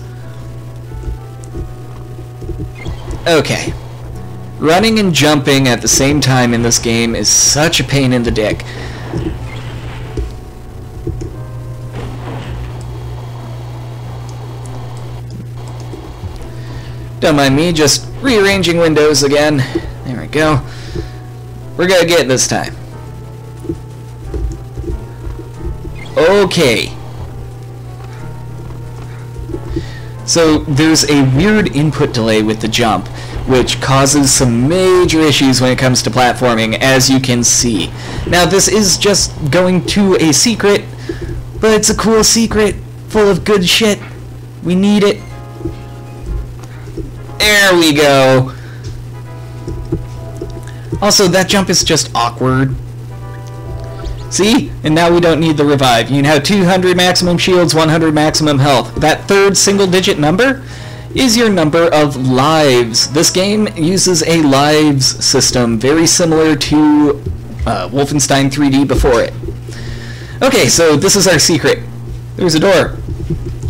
Okay. Running and jumping at the same time in this game is such a pain in the dick. Don't mind me, just rearranging windows again. There we go. We're gonna get it this time. Okay. So there's a weird input delay with the jump, which causes some major issues when it comes to platforming, as you can see. Now this is just going to a secret, but it's a cool secret full of good shit. We need it. There we go. Also, that jump is just awkward. See? And now we don't need the revive. You can have 200 maximum shields, 100 maximum health. That third single-digit number is your number of lives. This game uses a lives system very similar to Wolfenstein 3D before it. Okay, so this is our secret. There's a door.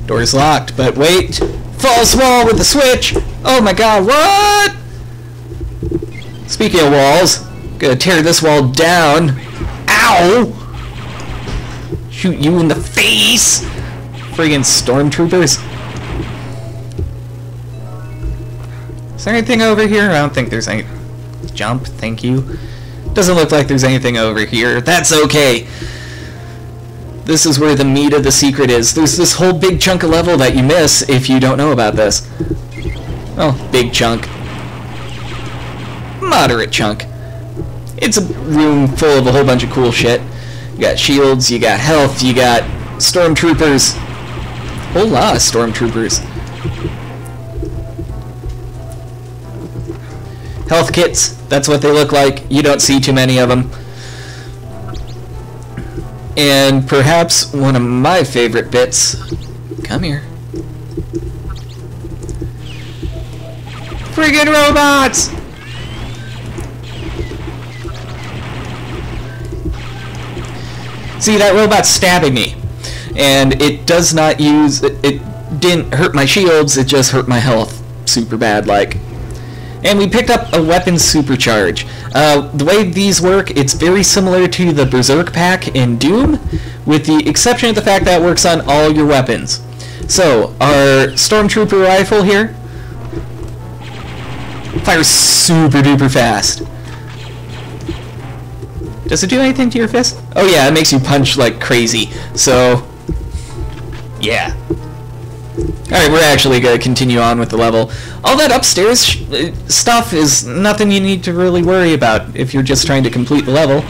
Door's locked, but wait. False wall with the switch! Oh my god, what? Speaking of walls, gonna tear this wall down. Ow! Shoot you in the face! Friggin' stormtroopers. Is there anything over here? I don't think there's any. Jump, thank you. Doesn't look like there's anything over here. That's okay. This is where the meat of the secret is. There's this whole big chunk of level that you miss if you don't know about this. Oh, big chunk. Moderate chunk. It's a room full of a whole bunch of cool shit. You got shields, you got health, you got stormtroopers. Whole lot of stormtroopers. Health kits, that's what they look like. You don't see too many of them. And perhaps one of my favorite bits. Come here. Friggin' robots! See, that robot's stabbing me. And it does not use... It didn't hurt my shields, it just hurt my health. Super bad, like. And we picked up a weapon supercharge. The way these work, it's very similar to the Berserk pack in Doom, with the exception of the fact that it works on all your weapons. So, our Stormtrooper rifle here fires super duper fast. Does it do anything to your fist? Oh yeah, it makes you punch like crazy. So, yeah. Alright, we're actually going to continue on with the level. All that upstairs stuff is nothing you need to really worry about if you're just trying to complete the level.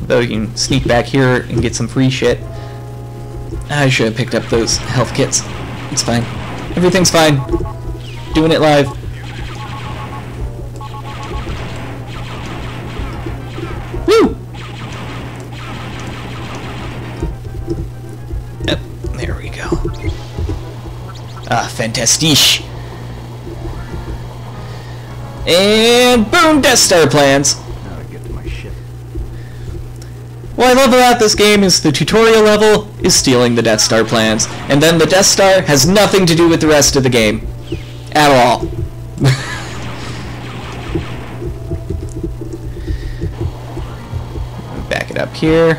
Though you can sneak back here and get some free shit. I should have picked up those health kits. It's fine. Everything's fine. Doing it live. Woo! Yep, there we go. Ah, fantastique. And boom, Death Star plans. Now to get to my ship. What I love about this game is the tutorial level is stealing the Death Star plans, and then the Death Star has nothing to do with the rest of the game. At all. Back it up here.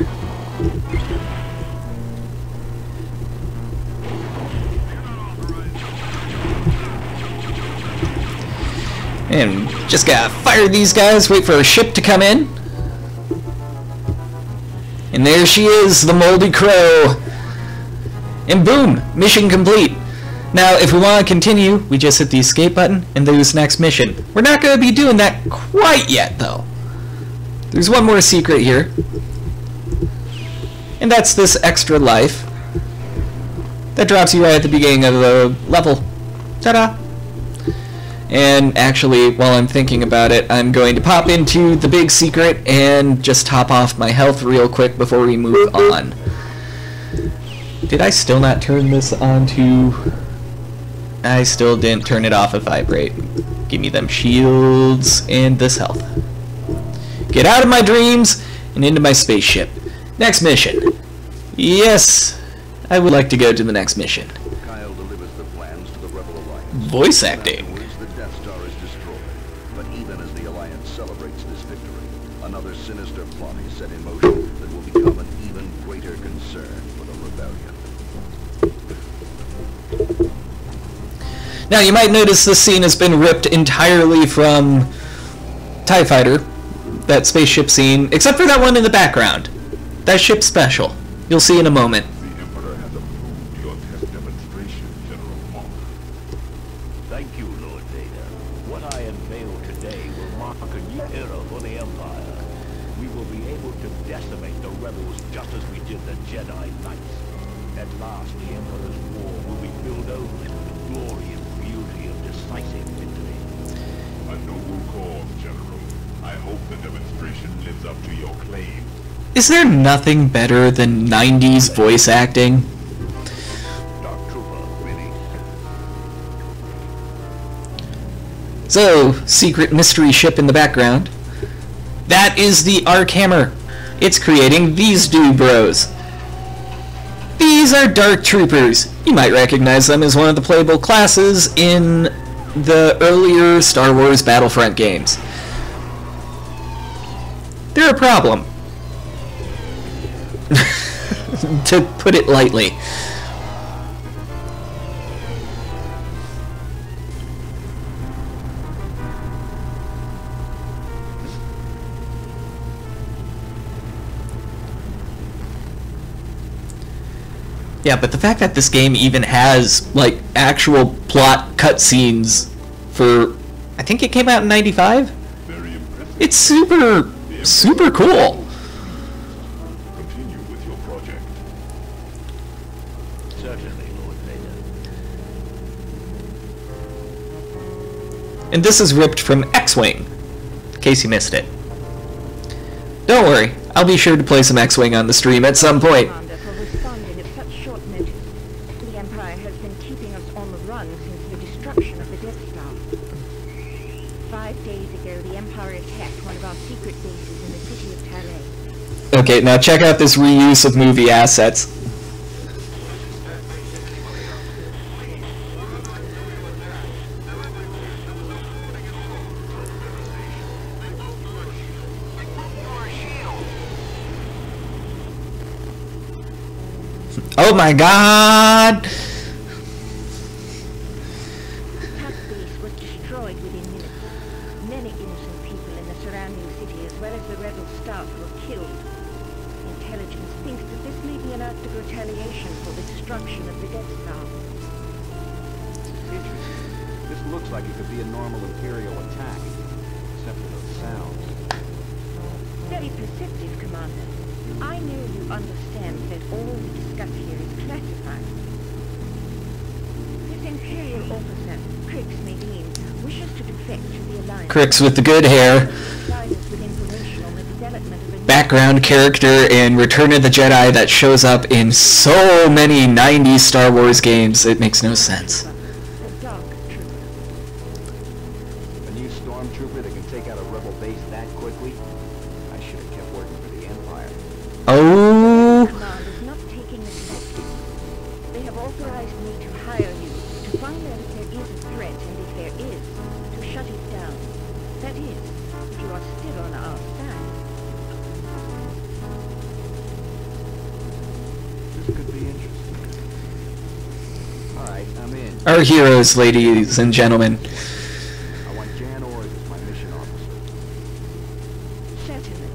And just gotta fire these guys, wait for a ship to come in. And there she is, the Moldy Crow. And boom, mission complete. Now, if we want to continue, we just hit the escape button, and there's next mission. We're not going to be doing that quite yet, though. There's one more secret here. And that's this extra life. That drops you right at the beginning of the level. Ta-da! And actually, while I'm thinking about it, I'm going to pop into the big secret and just top off my health real quick before we move on. Did I still not turn this on to... I still didn't turn it off at vibrate. Give me them shields and this health. Get out of my dreams and into my spaceship. Next mission. Yes, I would like to go to the next mission. Kyle delivers the plans to the Rebel Alliance. Voice acting. The Death Star is destroyed, but even as the Alliance celebrates this victory, another sinister plot is set in motion that will become an even greater concern for the rebellion. Now, you might notice this scene has been ripped entirely from TIE Fighter, that spaceship scene, except for that one in the background. That ship's special. You'll see in a moment. The Emperor has approved your test demonstration, General Monk. Thank you, Lord Vader. What I unveil today will mark a new era for the Empire. We will be able to decimate the rebels just as we did the Jedi Knights. At last, the Emperor's war will be filled over with the glory and beauty of decisive victory. A noble cause, General. I hope the demonstration lives up to your claim. Is there nothing better than 90s voice acting? Dark Trooper, So, secret mystery ship in the background. That is the Arc Hammer. It's creating these dude bros. These are Dark Troopers. You might recognize them as one of the playable classes in the earlier Star Wars Battlefront games. They're a problem, to put it lightly. Yeah, but the fact that this game even has, like, actual plot cutscenes for, I think it came out in '95? Very impressive. It's super cool. Continue with your project. Certainly, Lord Vader. And this is ripped from X-Wing, in case you missed it. Don't worry, I'll be sure to play some X-Wing on the stream at some point. Commander, for responding at such short notice. The Empire has been keeping us on the run since the destruction of the Death Star. 5 days ago, the Empire attacked one of our secret bases in the city of Talay. Okay, now check out this reuse of movie assets. Oh my god! The attack base was destroyed within minutes. Many innocent people in the surrounding city, as well as the rebel staff, were killed. Intelligence thinks that this may be an act of retaliation for the destruction of the Death Star. Interesting. This looks like it could be a normal Imperial attack, except for those sounds. Very perceptive, Commander. I know you understand that all we discuss here is classified. This Imperial officer, Crix Medine, wishes to defect to the Alliance. Crix with the good hair. Provide us with information on the development of a new Background character in Return of the Jedi that shows up in so many 90s Star Wars games, it makes no sense. the Dark Trooper. A new stormtrooper that can take out a rebel base that quickly? I should have kept working for the Empire. Oh, Command is not taking the directive. They have authorized me to hire you to find out if there is a threat, and if there is, to shut it down. That is, if you are still on our side. This could be interesting. Alright, I'm in. our heroes, ladies and gentlemen. I want Jan Ors as my mission officer. Certainly.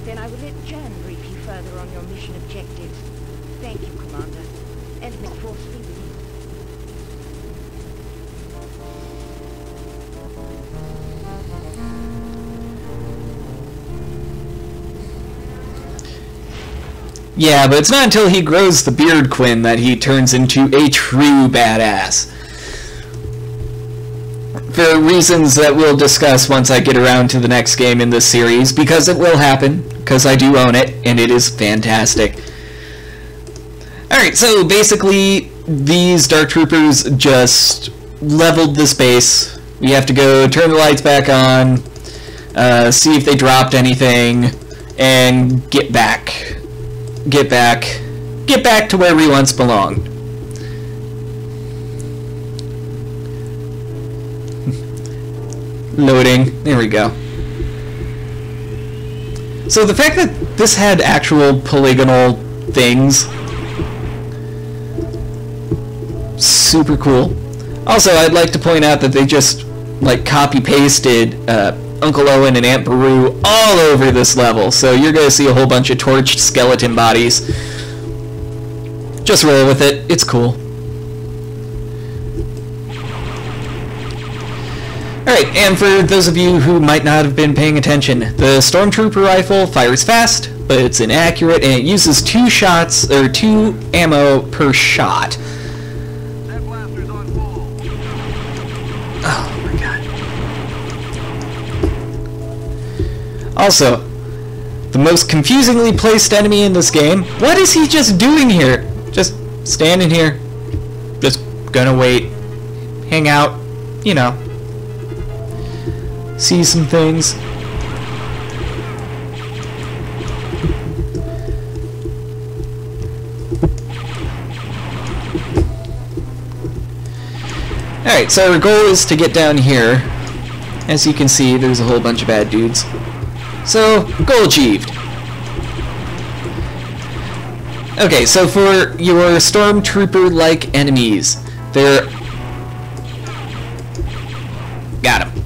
Then I will let Jan brief you further on your mission objectives. Thank you, Commander. And may the Force be with you. Yeah, but it's not until he grows the beard, Quinn, that he turns into a true badass. For reasons that we'll discuss once I get around to the next game in this series, because it will happen, because I do own it, and it is fantastic. Alright, so basically, these Dark Troopers just leveled this base. We have to go turn the lights back on, see if they dropped anything, and get back to where we once belonged. Loading. There we go. So the fact that this had actual polygonal things, super cool. Also, I'd like to point out that they just like copy-pasted Uncle Owen and Aunt Beru all over this level, so you're going to see a whole bunch of torched skeleton bodies. Just roll with it, it's cool. Alright, and for those of you who might not have been paying attention, the Stormtrooper rifle fires fast, but it's inaccurate, and it uses 2 shots, or 2 ammo per shot. That blaster's on full. Oh my god. Also, the most confusingly placed enemy in this game, what is he just doing here? Just standing here, just gonna wait, hang out, you know. see some things. Alright, so our goal is to get down here. As you can see, there's a whole bunch of bad dudes. So, goal achieved. Okay, so for your stormtrooper-like enemies, they're... Got him.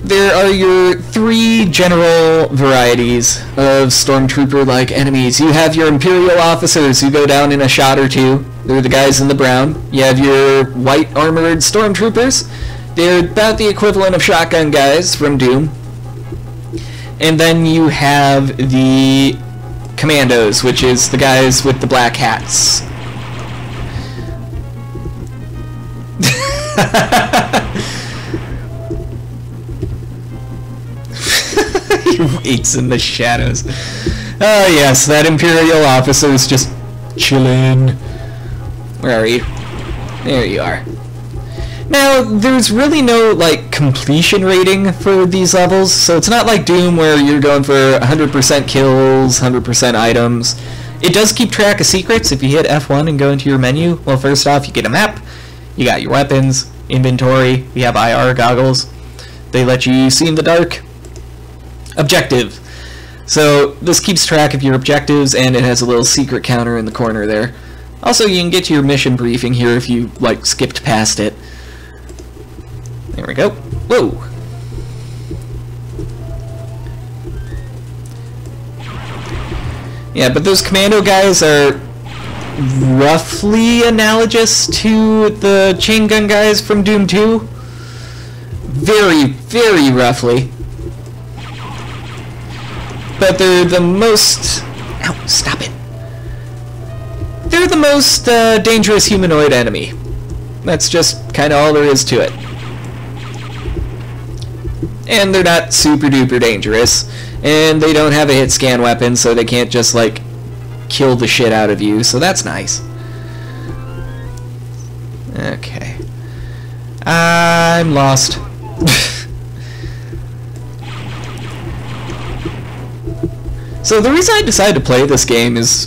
There are your 3 general varieties of stormtrooper-like enemies. You have your Imperial officers who go down in a shot or 2. They're the guys in the brown. You have your white armored stormtroopers. They're about the equivalent of shotgun guys from Doom. And then you have the commandos, which is the guys with the black hats. He waits in the shadows. Oh yes, that Imperial officer's just chillin'. Where are you? There you are. Now, there's really no, like, completion rating for these levels, so it's not like Doom where you're going for 100% kills, 100% items. It does keep track of secrets. If you hit F1 and go into your menu, well, first off, you get a map, you got your weapons, inventory, you have IR goggles, they let you see in the dark. Objective. So, this keeps track of your objectives, and it has a little secret counter in the corner there. Also, you can get to your mission briefing here if you, like, skipped past it. There we go. Whoa! Yeah, but those commando guys are roughly analogous to the chain gun guys from Doom 2. Very, very roughly. But they're the most... Ow, stop it. They're the most dangerous humanoid enemy. That's just kind of all there is to it. And they're not super duper dangerous, and they don't have a hit scan weapon, so they can't just like kill the shit out of you, so that's nice. Okay. I'm lost. So the reason I decided to play this game is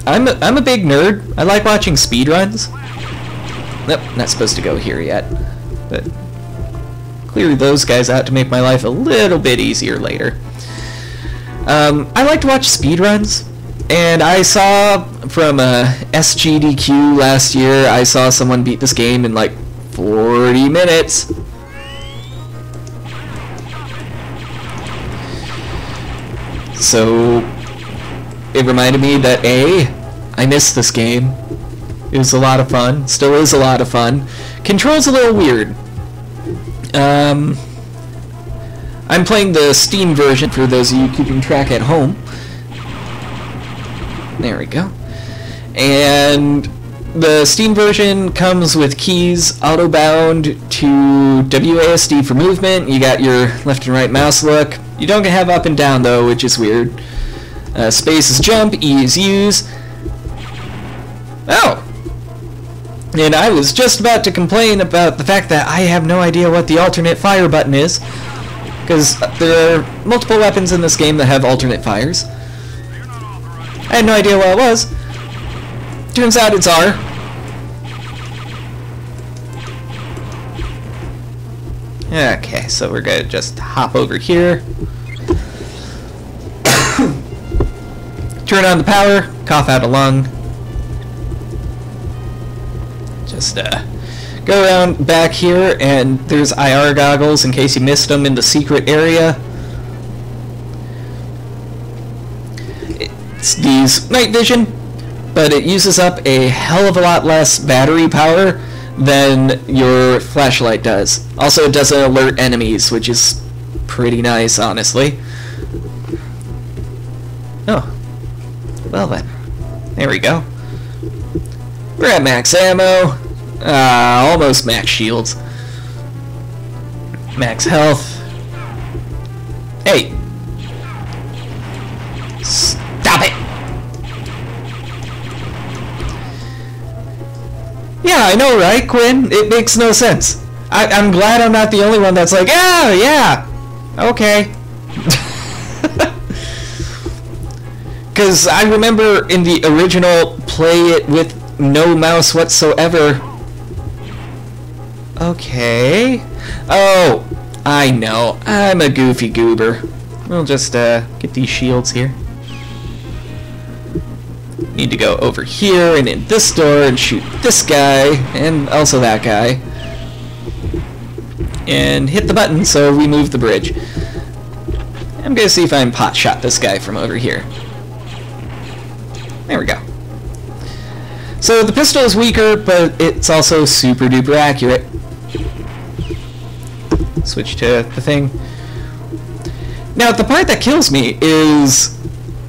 I'm a big nerd. I like watching speedruns. Nope, not supposed to go here yet. But clearly those guys out to make my life a little bit easier later. I like to watch speedruns, and I saw from SGDQ last year, I saw someone beat this game in like 40 minutes. So it reminded me that I missed this game. It was a lot of fun, still is a lot of fun. Control's a little weird. I'm playing the Steam version for those of you keeping track at home. There we go. And the Steam version comes with keys auto-bound to WASD for movement. You got your left and right mouse look. You don't have up and down though, which is weird. Space is jump, E is use. Oh! And I was just about to complain about the fact that I have no idea what the alternate fire button is, because there are multiple weapons in this game that have alternate fires. I had no idea what it was. Turns out it's R. Okay, so we're gonna just hop over here. Turn on the power, cough out a lung. Just go around back here, and there's IR goggles in case you missed them in the secret area. It's these night vision, but it uses up a hell of a lot less battery power than your flashlight does. Also, it doesn't alert enemies, which is pretty nice, honestly. Oh. Well then. There we go. We're at max ammo. Almost max shields. Max health. Hey! Stop it! Yeah, I know, right, Quinn? It makes no sense. I'm glad I'm not the only one that's like, oh, yeah, okay. Because I remember in the original play it with no mouse whatsoever. Okay. Oh, I know. I'm a goofy goober. We'll just get these shields here. Need to go over here and in this door and shoot this guy and also that guy. And hit the button so we move the bridge. I'm gonna see if I can pot shot this guy from over here. There we go. So the pistol is weaker, but it's also super duper accurate. Switch to the thing. Now the part that kills me is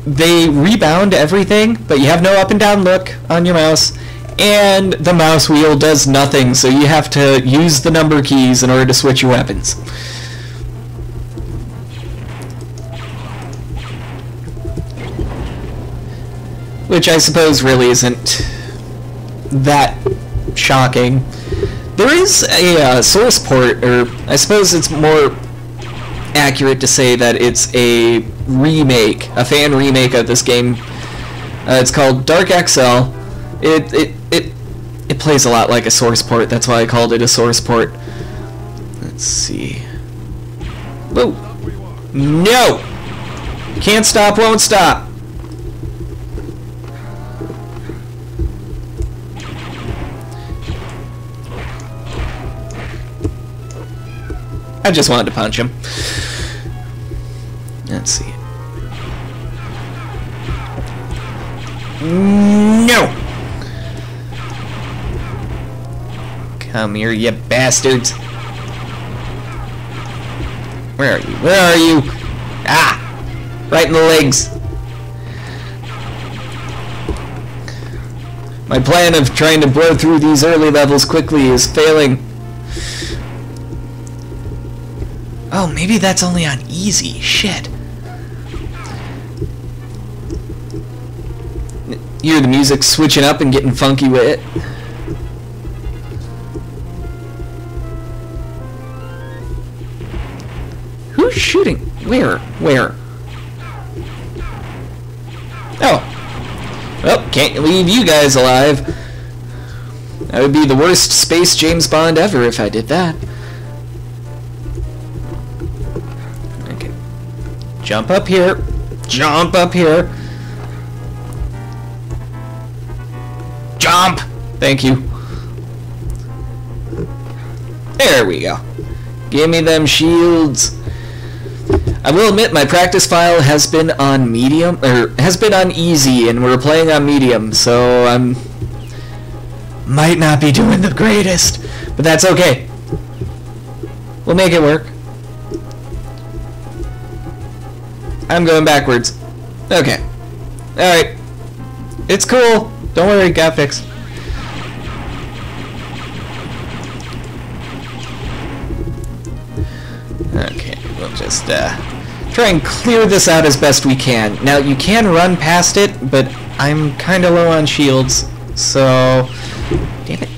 they rebound everything, but you have no up and down look on your mouse, and the mouse wheel does nothing, so you have to use the number keys in order to switch your weapons. Which I suppose really isn't that shocking. There is a source port, or I suppose it's more accurate to say that it's a remake, a fan remake of this game. It's called Dark XL. It plays a lot like a source port. That's why I called it a source port. Let's see. Whoa! No! Can't stop, won't stop. I just wanted to punch him. Let's see. No! Come here, you bastards. Where are you? Where are you? Ah! Right in the legs. My plan of trying to blow through these early levels quickly is failing. Oh, maybe that's only on easy. Shit. You hear the music switching up and getting funky with it. Who's shooting? Where? Where? Oh. Well, can't leave you guys alive. That would be the worst space James Bond ever if I did that. Okay. Jump up here. Jump up here. Jump! Thank you. There we go. Give me them shields. I will admit my practice file has been on medium, or has been on easy, and we're playing on medium, so I'm might not be doing the greatest, but that's okay. We'll make it work. I'm going backwards. Okay. Alright. It's cool. Don't worry, got fixed. Okay, we'll just try and clear this out as best we can. Now, you can run past it, but I'm kind of low on shields, so... Damn it.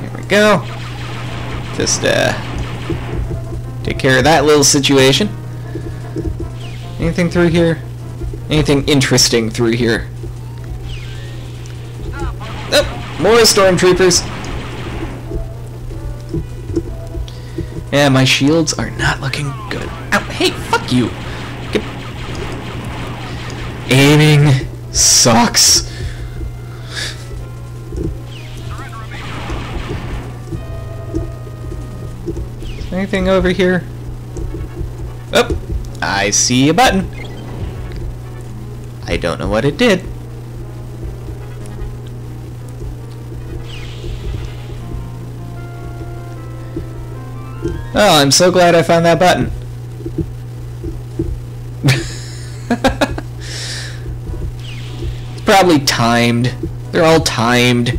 There we go. Just take care of that little situation. Anything through here? Anything interesting through here? Oh, more stormtroopers. Yeah, my shields are not looking good. Ow, hey, fuck you. Aiming sucks. Is there anything over here? Oh, I see a button. I don't know what it did. Oh, I'm so glad I found that button. It's probably timed. They're all timed.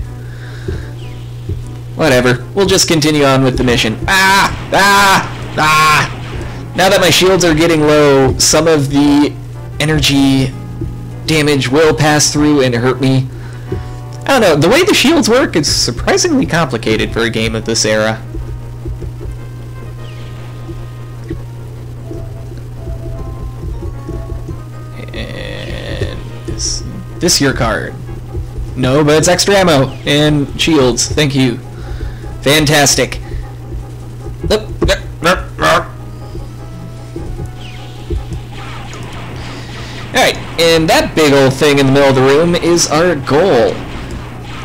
Whatever. We'll just continue on with the mission. Ah! Ah! Ah! Now that my shields are getting low, some of the energy damage will pass through and hurt me. I don't know, the way the shields work is surprisingly complicated for a game of this era. And this your card? No, but it's extra ammo and shields. Thank you. Fantastic. Alright, and that big old thing in the middle of the room is our goal.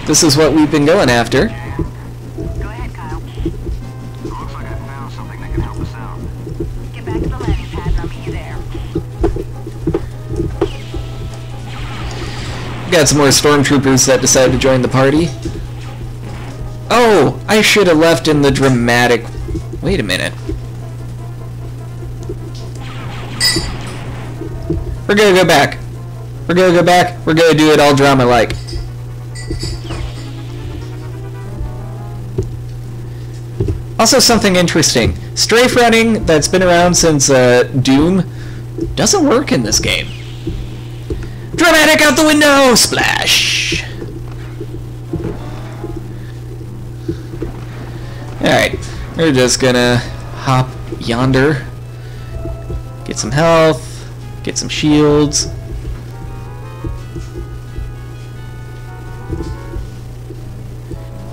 This is what we've been going after. Go ahead, Kyle. Looks like I found something that can help us out. Get back to the landing pad and I'll meet you there. Got some more stormtroopers that decided to join the party. Oh, I should have left in the dramatic... Wait a minute. We're gonna go back. We're gonna go back. We're gonna do it all drama-like. Also, something interesting. Strafe running that's been around since Doom doesn't work in this game. Dramatic out the window! Splash! Alright, we're just gonna hop yonder. Get some health. Get some shields.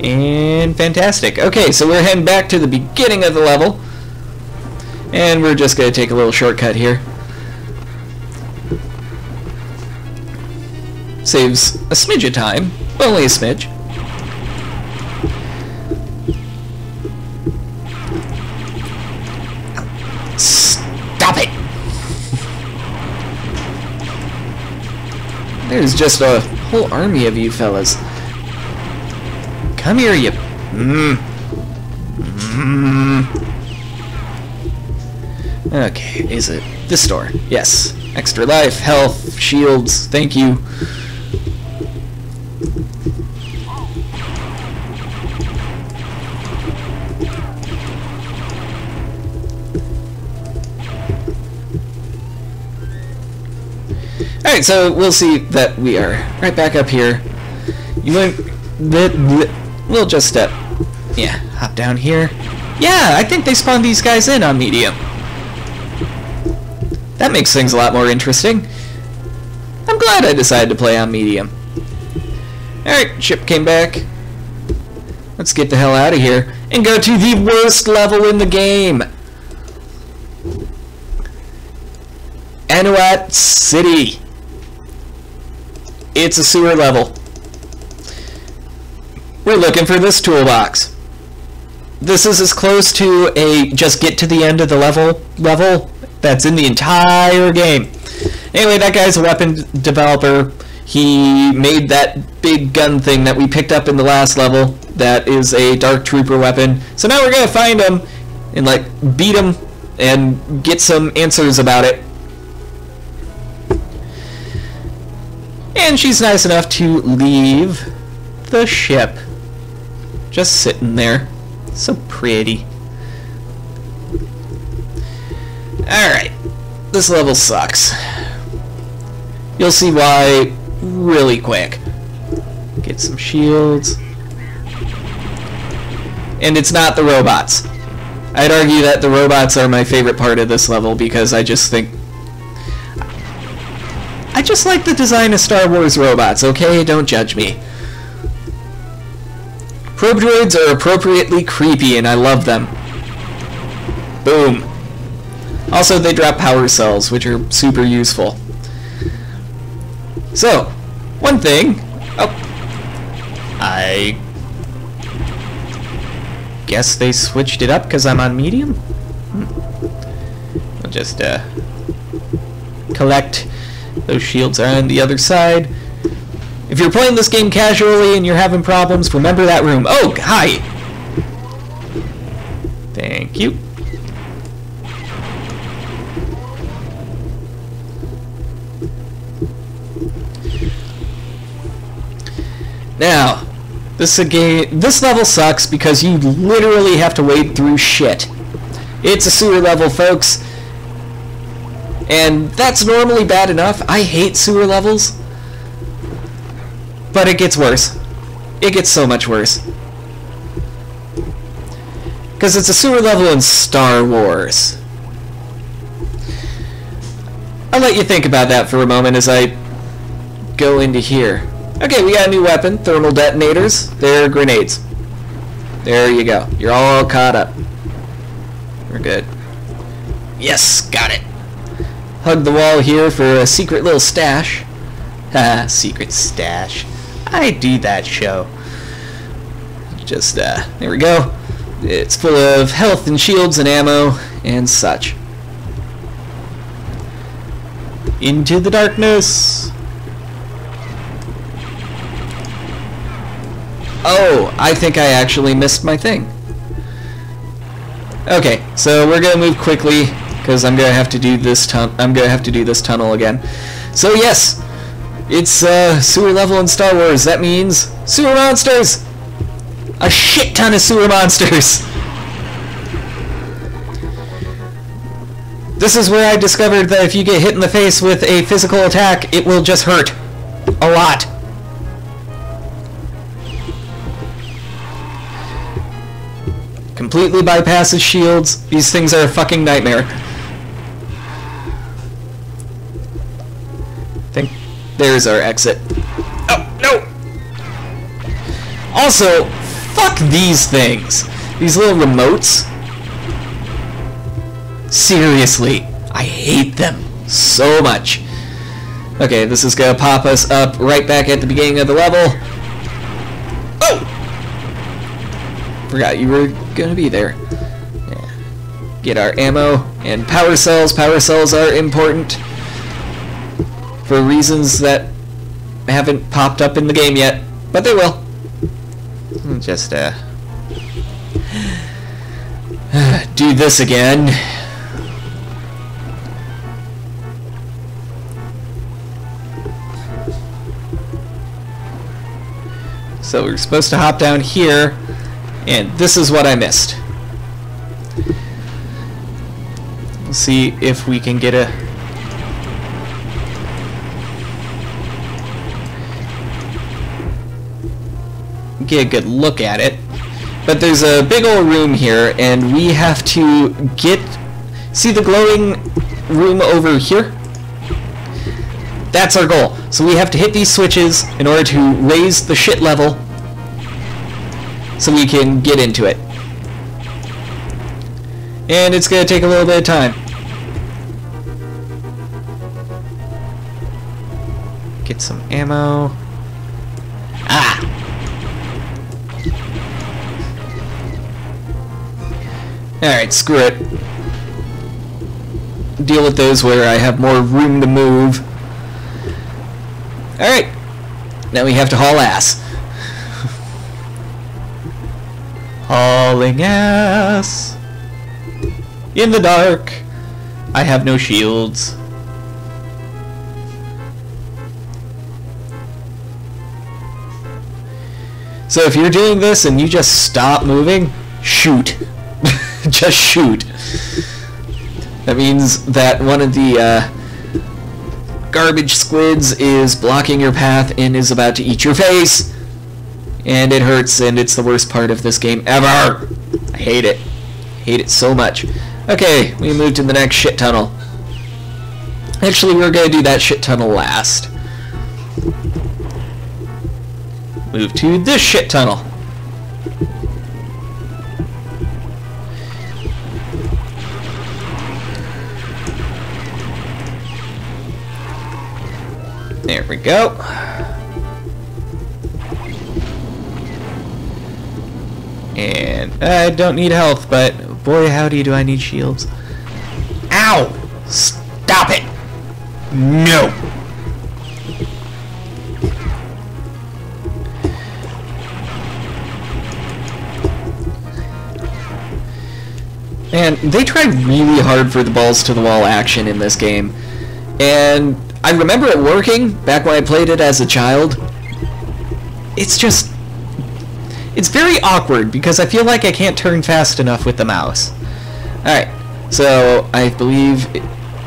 And fantastic. Okay, so we're heading back to the beginning of the level. And we're just gonna take a little shortcut here. Saves a smidge of time, but only a smidge. Stop it! There's just a whole army of you fellas. Come here, you... Okay, is it this store? Yes. Extra life, health, shields, thank you. Alright, so we'll see that we are right back up here. You went... We'll just, yeah, hop down here. Yeah, I think they spawned these guys in on medium. That makes things a lot more interesting. I'm glad I decided to play on medium. Alright, ship came back. Let's get the hell out of here and go to the worst level in the game. Anuat City. It's a sewer level. We're looking for this toolbox. This is as close to a just get to the end of the level that's in the entire game. Anyway, that guy's a weapon developer. He made that big gun thing that we picked up in the last level that is a Dark Trooper weapon. So now we're gonna find him and like beat him and get some answers about it. And she's nice enough to leave the ship. Just sitting there. So pretty. Alright. This level sucks. You'll see why really quick. Get some shields. And it's not the robots. I'd argue that the robots are my favorite part of this level because I just think... I just like the design of Star Wars robots, okay? Don't judge me. Probe droids are appropriately creepy and I love them. Boom. Also, they drop power cells, which are super useful. So, one thing... Oh. I guess they switched it up because I'm on medium? I'll just, collect... Those shields are on the other side. If you're playing this game casually and you're having problems, remember that room. Oh, hi! Thank you. Now, this level sucks because you literally have to wade through shit. It's a sewer level, folks. And that's normally bad enough. I hate sewer levels. But it gets worse. it gets so much worse. Because it's a sewer level in Star Wars. I'll let you think about that for a moment as I go into here. Okay, we got a new weapon, thermal detonators. They're grenades. There you go. You're all caught up. We're good. Yes, got it. Hug the wall here for a secret little stash. Haha, secret stash. I do that show. Just, there we go. It's full of health and shields and ammo and such. Into the darkness. Oh, I think I actually missed my thing. Okay, so we're gonna move quickly because I'm gonna have to do this tunnel again. So yes, it's sewer level in Star Wars. That means sewer monsters. A shit ton of sewer monsters. This is where I discovered that if you get hit in the face with a physical attack, it will just hurt a lot. Completely bypasses shields. These things are a fucking nightmare. I think there's our exit. Oh, no! Also, fuck these things. These little remotes. Seriously, I hate them so much. Okay, this is gonna pop us up right back at the beginning of the level. Oh! Forgot you were gonna be there. Yeah. Get our ammo and power cells. Power cells are important for reasons that haven't popped up in the game yet, but they will. Just do this again. So we're supposed to hop down here, and this is what I missed. We'll see if we can get a good look at it. But there's a big old room here, and we have to see the glowing room over here? That's our goal. So we have to hit these switches in order to raise the shit level so we can get into it. And it's going to take a little bit of time. Get some ammo. Ah! Alright, screw it. Deal with those where I have more room to move. Alright, now we have to haul ass. Hauling ass. In the dark. I have no shields. So if you're doing this and you just stop moving, shoot. Just shoot. That means that one of the garbage squids is blocking your path and is about to eat your face. And it hurts, and it's the worst part of this game ever. I hate it. Hate it so much. Okay, we move to the next shit tunnel. Actually, we're going to do that shit tunnel last. Move to this shit tunnel. There we go. And I don't need health, but boy howdy do I need shields. Ow! Stop it! No! And they tried really hard for the balls to the wall action in this game. And I remember it working back when I played it as a child. It's very awkward because I feel like I can't turn fast enough with the mouse. Alright, so I believe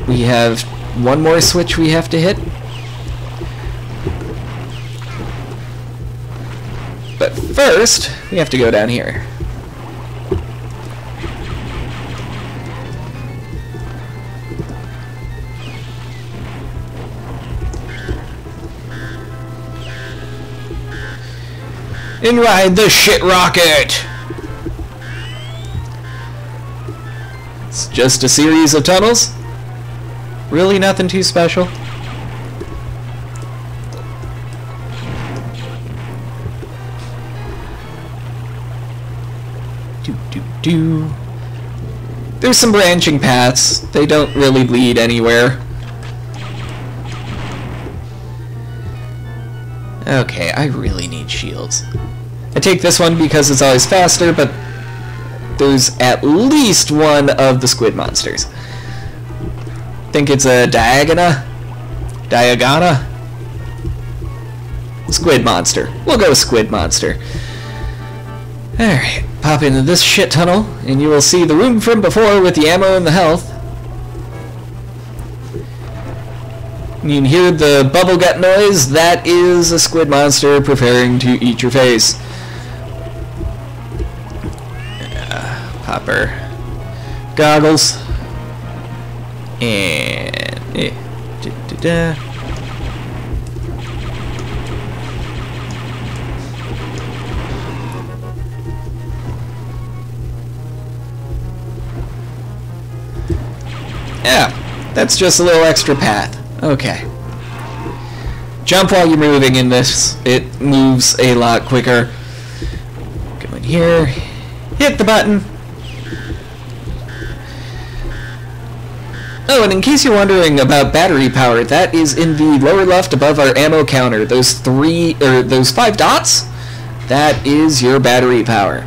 we have one more switch we have to hit. But first, we have to go down here. And ride the shit rocket! It's just a series of tunnels. Really nothing too special. There's some branching paths. They don't really lead anywhere. Okay, I really need shields. I take this one because it's always faster, but there's at least one of the squid monsters. Think it's a Diagana? Squid monster. We'll go with squid monster. Alright, pop into this shit tunnel, and you will see the room from before with the ammo and the health. You can hear the bubble gut noise. That is a squid monster preparing to eat your face. Popper. Goggles. And... Yeah, that's just a little extra path. Okay. Jump while you're moving in this. It moves a lot quicker. Go in here. Hit the button. Oh, and in case you're wondering about battery power, that is in the lower left above our ammo counter. Those 5 dots, that is your battery power.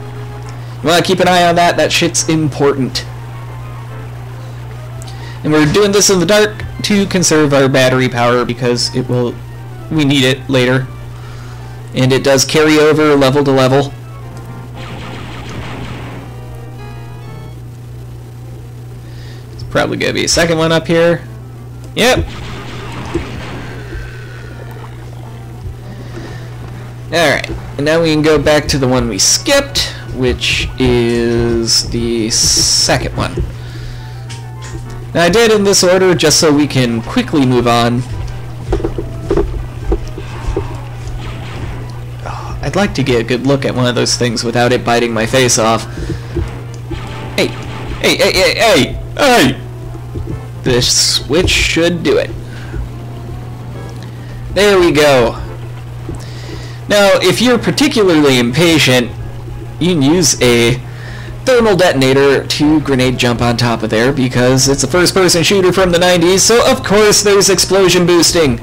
You want to keep an eye on that. That shit's important. And we're doing this in the dark to conserve our battery power because we need it later. And it does carry over level to level. It's probably going to be a second one up here. Yep. Alright, and now we can go back to the one we skipped, which is the second one. Now I did in this order just so we can quickly move on. Oh, I'd like to get a good look at one of those things without it biting my face off. Hey! Hey, hey, hey, hey! Hey! This switch should do it. There we go. Now, if you're particularly impatient, you can use a thermal detonator to grenade jump on top of there because it's a first-person shooter from the 90s, so of course there's explosion boosting.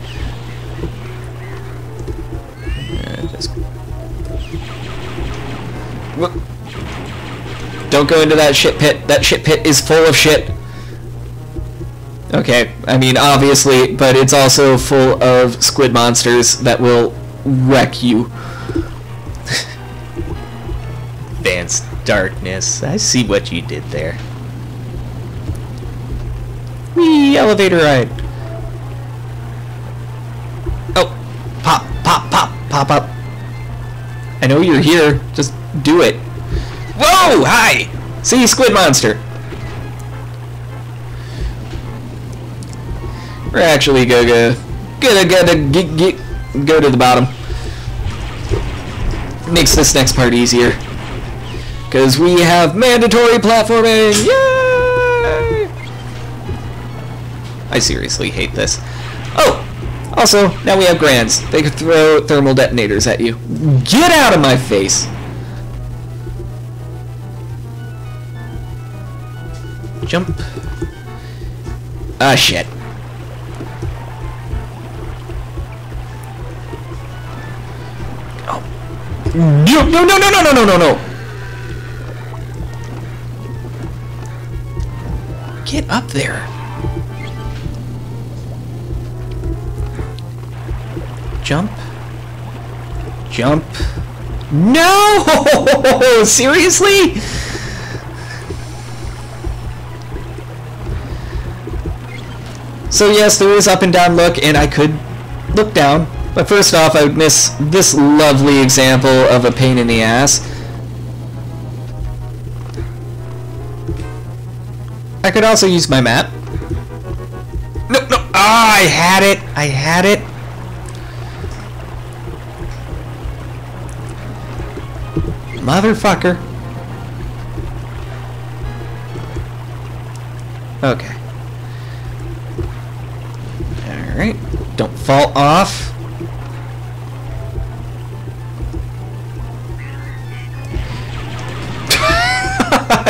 Don't go into that shit pit. That shit pit is full of shit. Okay, I mean obviously, but it's also full of squid monsters that will wreck you. Advanced darkness. I see what you did there. Whee! Elevator ride. Oh! Pop! Pop! Pop! Pop up! I know you're here. Just do it. Whoa! Hi! See? Squid monster. We're actually gonna go to the bottom. Makes this next part easier. Because we have mandatory platforming! Yay! I seriously hate this. Oh! Also, now we have grands. They could throw thermal detonators at you. Get out of my face! Jump. Ah, shit. Oh. No, no, no, no, no, no, no, no, no! Get up there. Jump. Jump. No! Seriously? So yes, there is up and down look, and I could look down, But first off, I would miss this lovely example of a pain in the ass. I could also use my map. No, no. Ah, I had it. I had it. Motherfucker. Okay. Alright. Don't fall off.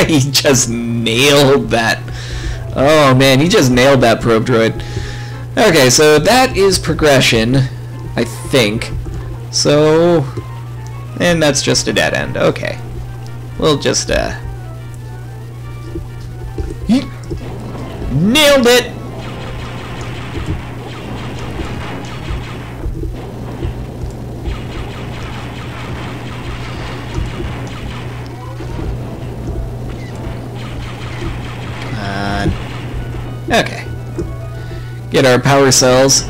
He just nailed that. Oh man, he just nailed that probe droid. Okay, so that is progression, I think. So, and that's just a dead end. Okay. We'll just, nailed it! Okay. Get our power cells.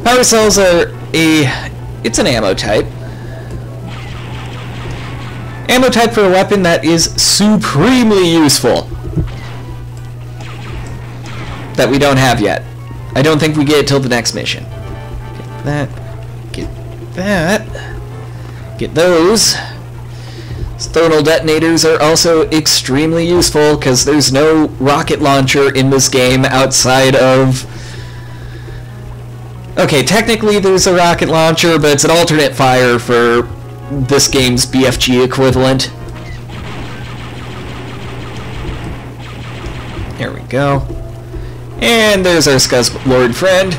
Power cells are it's an ammo type. Ammo type for a weapon that is supremely useful. That we don't have yet. I don't think we get it till the next mission. Get that. Get that. Get those. Thermal detonators are also extremely useful because there's no rocket launcher in this game outside of... Okay, technically there's a rocket launcher, but it's an alternate fire for this game's BFG equivalent. There we go. And there's our Scuzz Lord friend.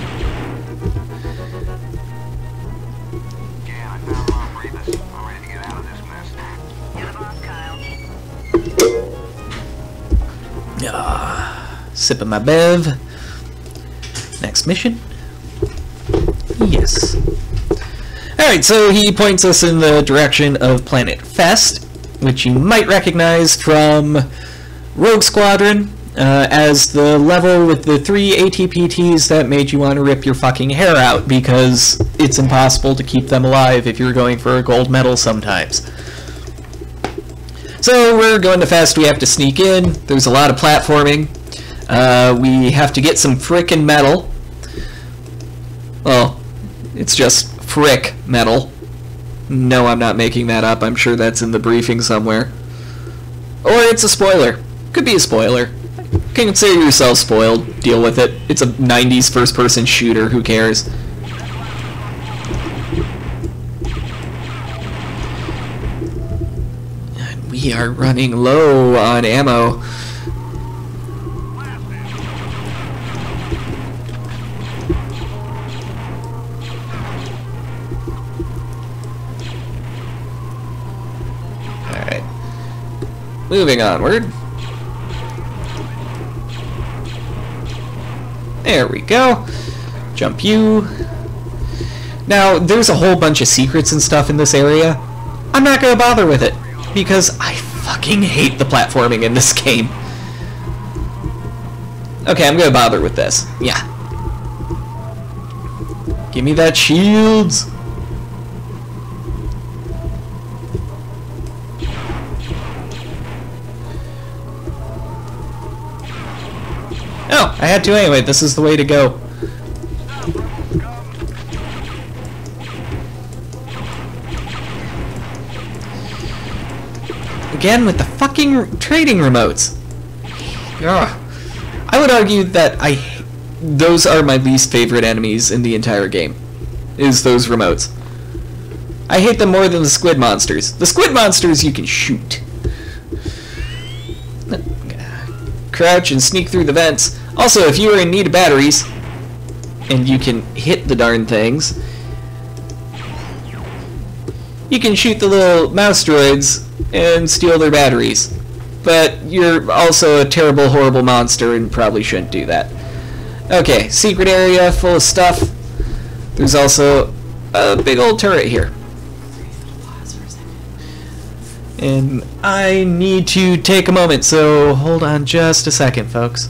Sipping my bev. Next mission. Yes. Alright, so he points us in the direction of Planet Fest, which you might recognize from Rogue Squadron, as the level with the 3 ATPTs that made you want to rip your fucking hair out because it's impossible to keep them alive if you're going for a gold medal sometimes. So we're going to Fest, we have to sneak in, there's a lot of platforming. We have to get some frickin' metal. Well, it's just frick metal. No, I'm not making that up. I'm sure that's in the briefing somewhere. Or it's a spoiler. Could be a spoiler. Consider yourself spoiled. Deal with it. It's a 90s first-person shooter. Who cares? And we are running low on ammo. Moving onward. There we go. Jump you. Now, there's a whole bunch of secrets and stuff in this area. I'm not going to bother with it, because I fucking hate the platforming in this game. Okay, I'm going to bother with this. Yeah. Give me that shields. Oh, I had to anyway. This is the way to go. Again with the fucking trading remotes. Ugh. I would argue that those are my least favorite enemies in the entire game. Is those remotes. I hate them more than the squid monsters. The squid monsters you can shoot. Crouch and sneak through the vents. Also, if you are in need of batteries, and you can hit the darn things, you can shoot the little mouse droids and steal their batteries. But you're also a terrible, horrible monster and probably shouldn't do that. Okay, secret area full of stuff. There's also a big old turret here. And I need to take a moment, so hold on just a second, folks.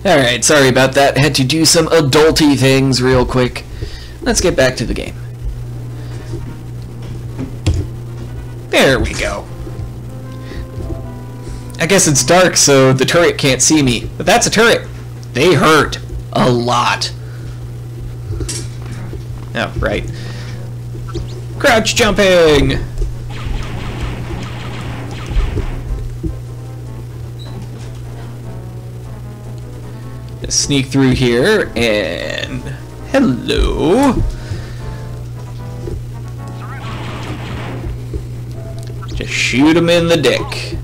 Alright, sorry about that. Had to do some adulty things real quick. Let's get back to the game. There we go. I guess it's dark, so the turret can't see me. But that's a turret. They hurt. A lot. Oh, right. Crouch jumping! Just sneak through here, and... hello! Just shoot him in the dick.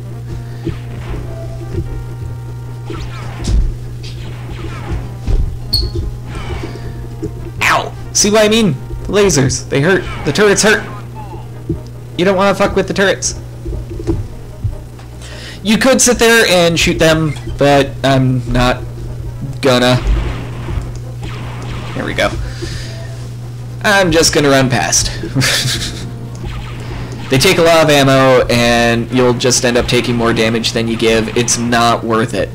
Ow! See what I mean? The lasers, they hurt. The turrets hurt. You don't want to fuck with the turrets. You could sit there and shoot them, but I'm not gonna. There we go. I'm just gonna run past. They take a lot of ammo, and you'll just end up taking more damage than you give. It's not worth it.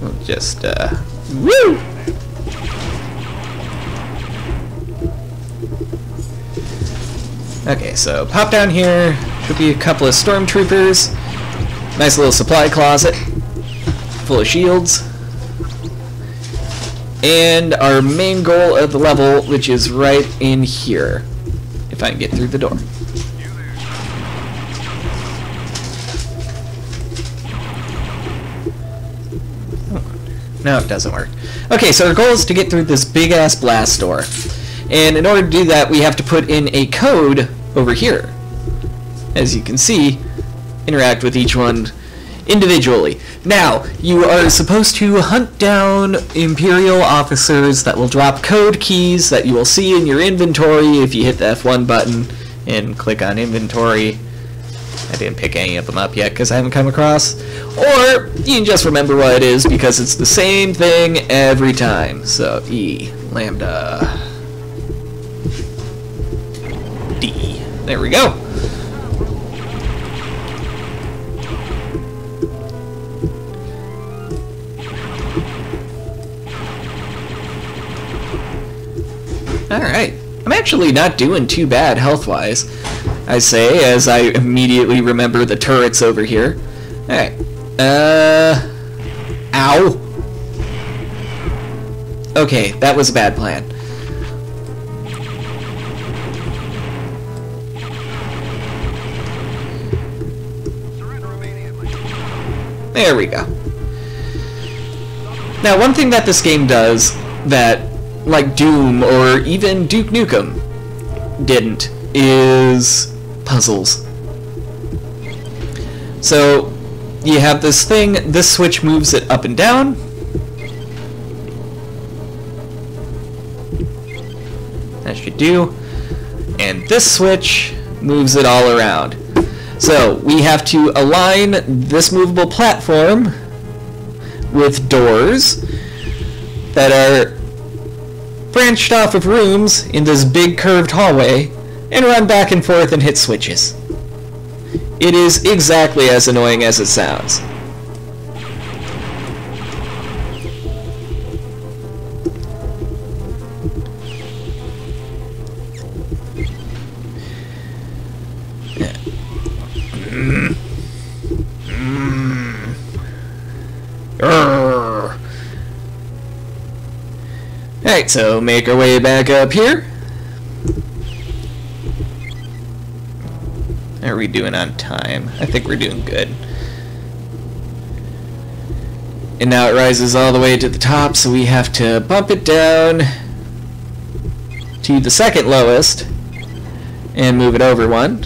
We'll just, woo! Okay, so pop down here. Should be a couple of stormtroopers. Nice little supply closet full of shields. And our main goal of the level, which is right in here. If I can get through the door. No, it doesn't work. Okay, so our goal is to get through this big-ass blast door. And in order to do that, we have to put in a code over here. As you can see, interact with each one individually. Now, you are supposed to hunt down Imperial officers that will drop code keys that you will see in your inventory if you hit the F1 button and click on inventory. I didn't pick any of them up yet because I haven't come across. Or you can just remember what it is because it's the same thing every time. So E, lambda, D. There we go. Alright. I'm actually not doing too bad health-wise, I say, as I immediately remember the turrets over here. Alright. Ow. Okay, that was a bad plan. There we go. Now, one thing that this game does that, like Doom or even Duke Nukem didn't, is puzzles. So, you have this thing, this switch moves it up and down. That should do. And this switch moves it all around. So, we have to align this movable platform with doors that are branched off of rooms in this big curved hallway and run back and forth and hit switches. It is exactly as annoying as it sounds. Alright, so make our way back up here. How are we doing on time? I think we're doing good. And now it rises all the way to the top, so we have to bump it down to the second lowest and move it over one.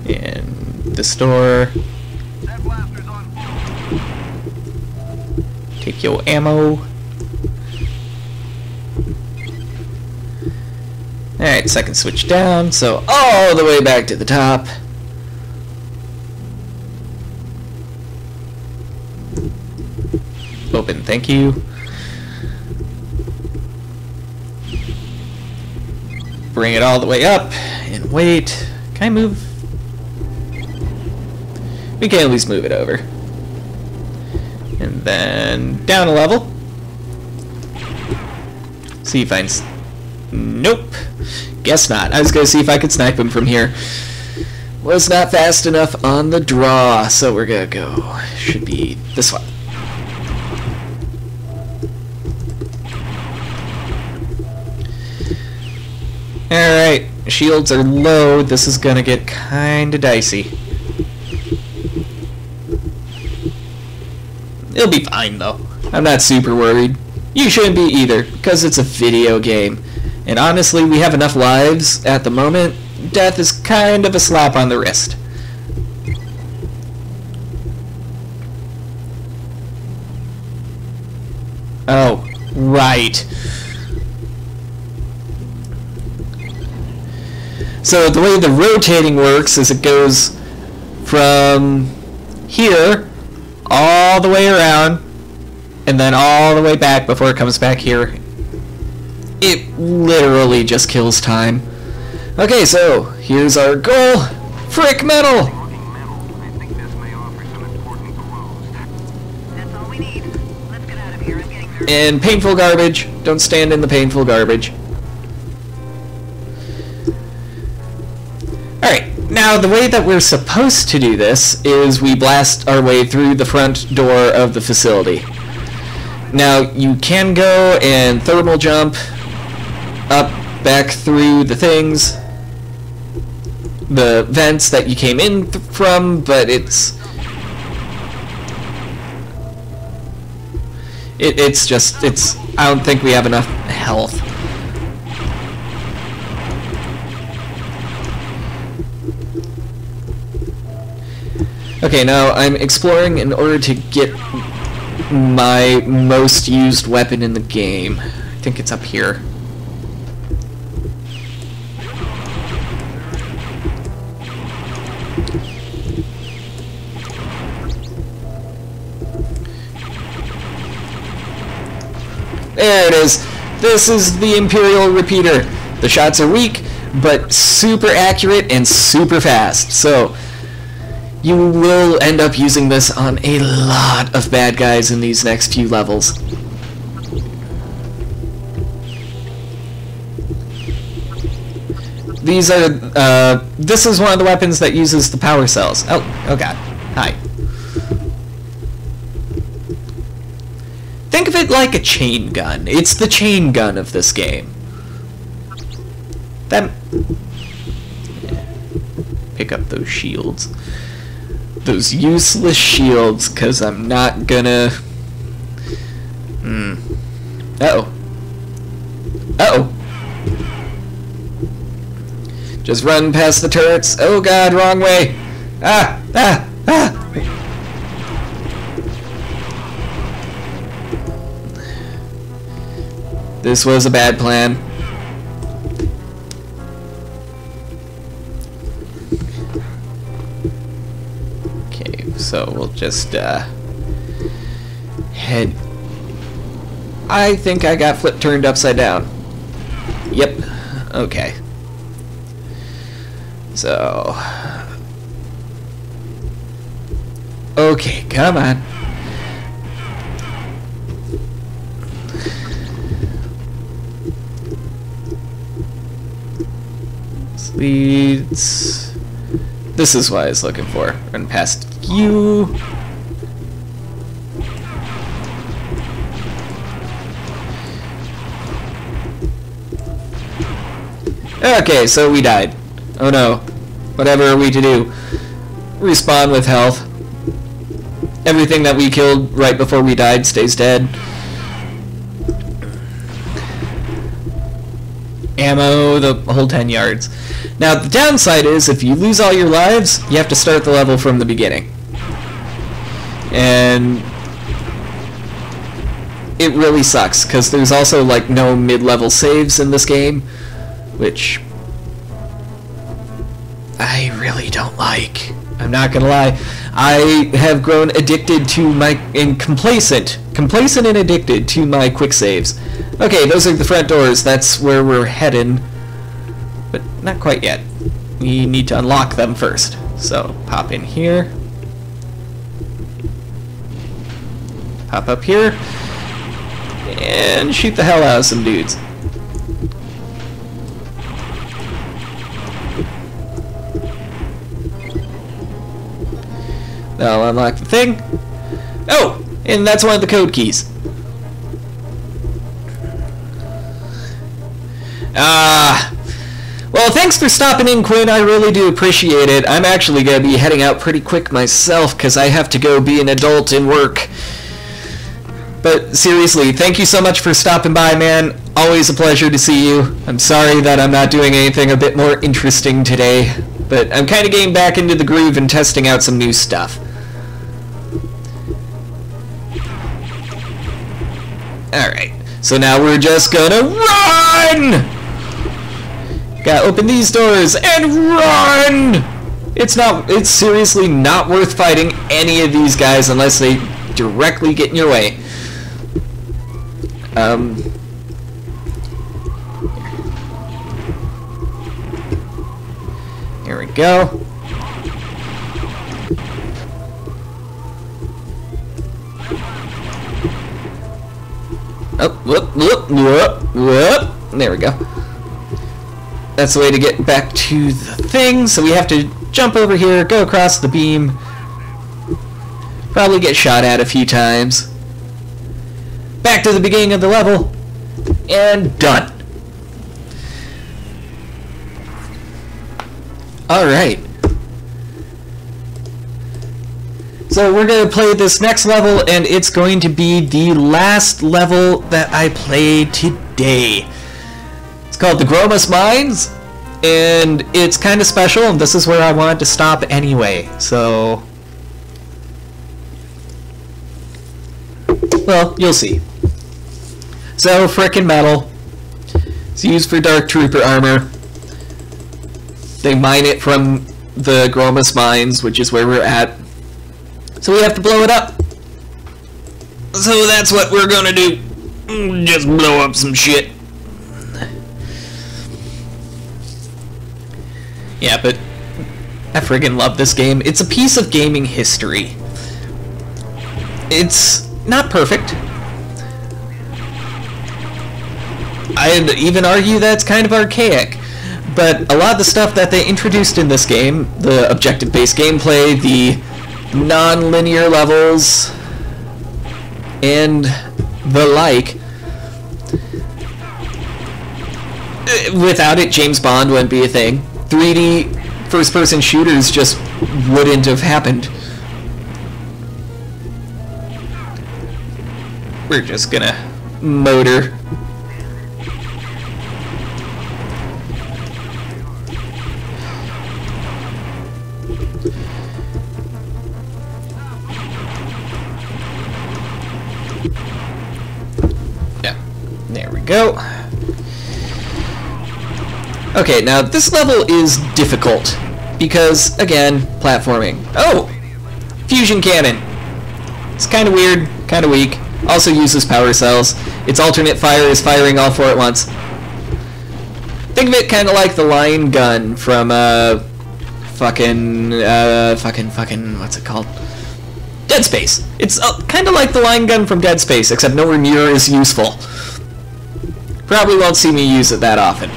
And this door. Take your ammo. Alright, second switch down, so all the way back to the top. Open, thank you. Bring it all the way up, and wait. Can I move? We can at least move it over. And then down a level. See if I can... Nope. Guess not. I was going to see if I could snipe him from here. Was not fast enough on the draw, so we're going to go. Should be this one. Alright, shields are low. This is going to get kind of dicey. It'll be fine, though. I'm not super worried. You shouldn't be either, because it's a video game. And honestly, we have enough lives at the moment. Death is kind of a slap on the wrist. Oh, right. So the way the rotating works is it goes from here all the way around and then all the way back before it comes back here. It literally just kills time. Okay, so here's our goal. Frick metal! I think this may offer some important clues. That's all we need. Let's get out of here. I'm getting nervous. And painful garbage. Don't stand in the painful garbage. Alright, now the way that we're supposed to do this is we blast our way through the front door of the facility. Now, you can go and thermal jump up, back through the things, the vents that you came in from, but it's I don't think we have enough health. Okay, now I'm exploring in order to get my most used weapon in the game. I think it's up here. There it is. This is the Imperial Repeater. The shots are weak, but super accurate and super fast. So you will end up using this on a lot of bad guys in these next few levels. These are, this is one of the weapons that uses the power cells. Oh god. Hi. Think of it like a chain gun. It's the chain gun of this game. Pick up those shields. Those useless shields, because I'm not gonna... Uh-oh. Uh-oh. Just run past the turrets. Oh god, wrong way. Ah! Ah! Ah! This was a bad plan. Okay, so we'll just head... I think I got flip turned upside down. Yep. Okay. So... Okay, come on. Leads. This is what I was looking for. Run past you. Okay, so we died. Oh no. Whatever are we to do? Respawn with health. Everything that we killed right before we died stays dead. Ammo, the whole 10 yards. Now, the downside is, if you lose all your lives, you have to start the level from the beginning. And it really sucks, because there's also, like, no mid-level saves in this game, which I really don't like. I'm not gonna lie. I have grown addicted to my... complacent and addicted to my quick saves. Okay, those are the front doors. That's where we're heading. but not quite yet. We need to unlock them first. So pop in here. Pop up here. And shoot the hell out of some dudes. That'll unlock the thing. Oh! And that's one of the code keys. Well, thanks for stopping in, Quinn. I really do appreciate it. I'm actually going to be heading out pretty quick myself because I have to go be an adult and work. But seriously, thank you so much for stopping by, man. Always a pleasure to see you. I'm sorry that I'm not doing anything a bit more interesting today, but I'm kind of getting back into the groove and testing out some new stuff. Alright, so now we're just gonna run! Gotta open these doors and run! It's seriously not worth fighting any of these guys unless they directly get in your way. Here we go. Oh, whoop, whoop, whoop, whoop. There we go. That's the way to get back to the thing. So we have to jump over here, go across the beam. Probably get shot at a few times. Back to the beginning of the level. And done. Alright. So we're going to play this next level, and it's going to be the last level that I played today. It's called the Gromus Mines, and it's kind of special, and this is where I wanted to stop anyway, so... Well, you'll see. So, frickin' metal. It's used for Dark Trooper armor. They mine it from the Gromus Mines, which is where we're at. So we have to blow it up. So that's what we're gonna do. Just blow up some shit. Yeah, but I friggin' love this game. It's a piece of gaming history. It's not perfect. I'd even argue that it's kind of archaic. But a lot of the stuff that they introduced in this game, the objective-based gameplay, the non-linear levels, and the like, without it, James Bond wouldn't be a thing. 3D first-person shooters just wouldn't have happened. We're just gonna motor. There we go. Okay, now this level is difficult because, again, platforming. Oh! Fusion cannon. It's kind of weird, kind of weak. Also uses power cells. Its alternate fire is firing all four at once. Think of it kind of like the line gun from, fucking, what's it called? Dead Space. It's kind of like the line gun from Dead Space, except nowhere near as useful. Probably won't see me use it that often.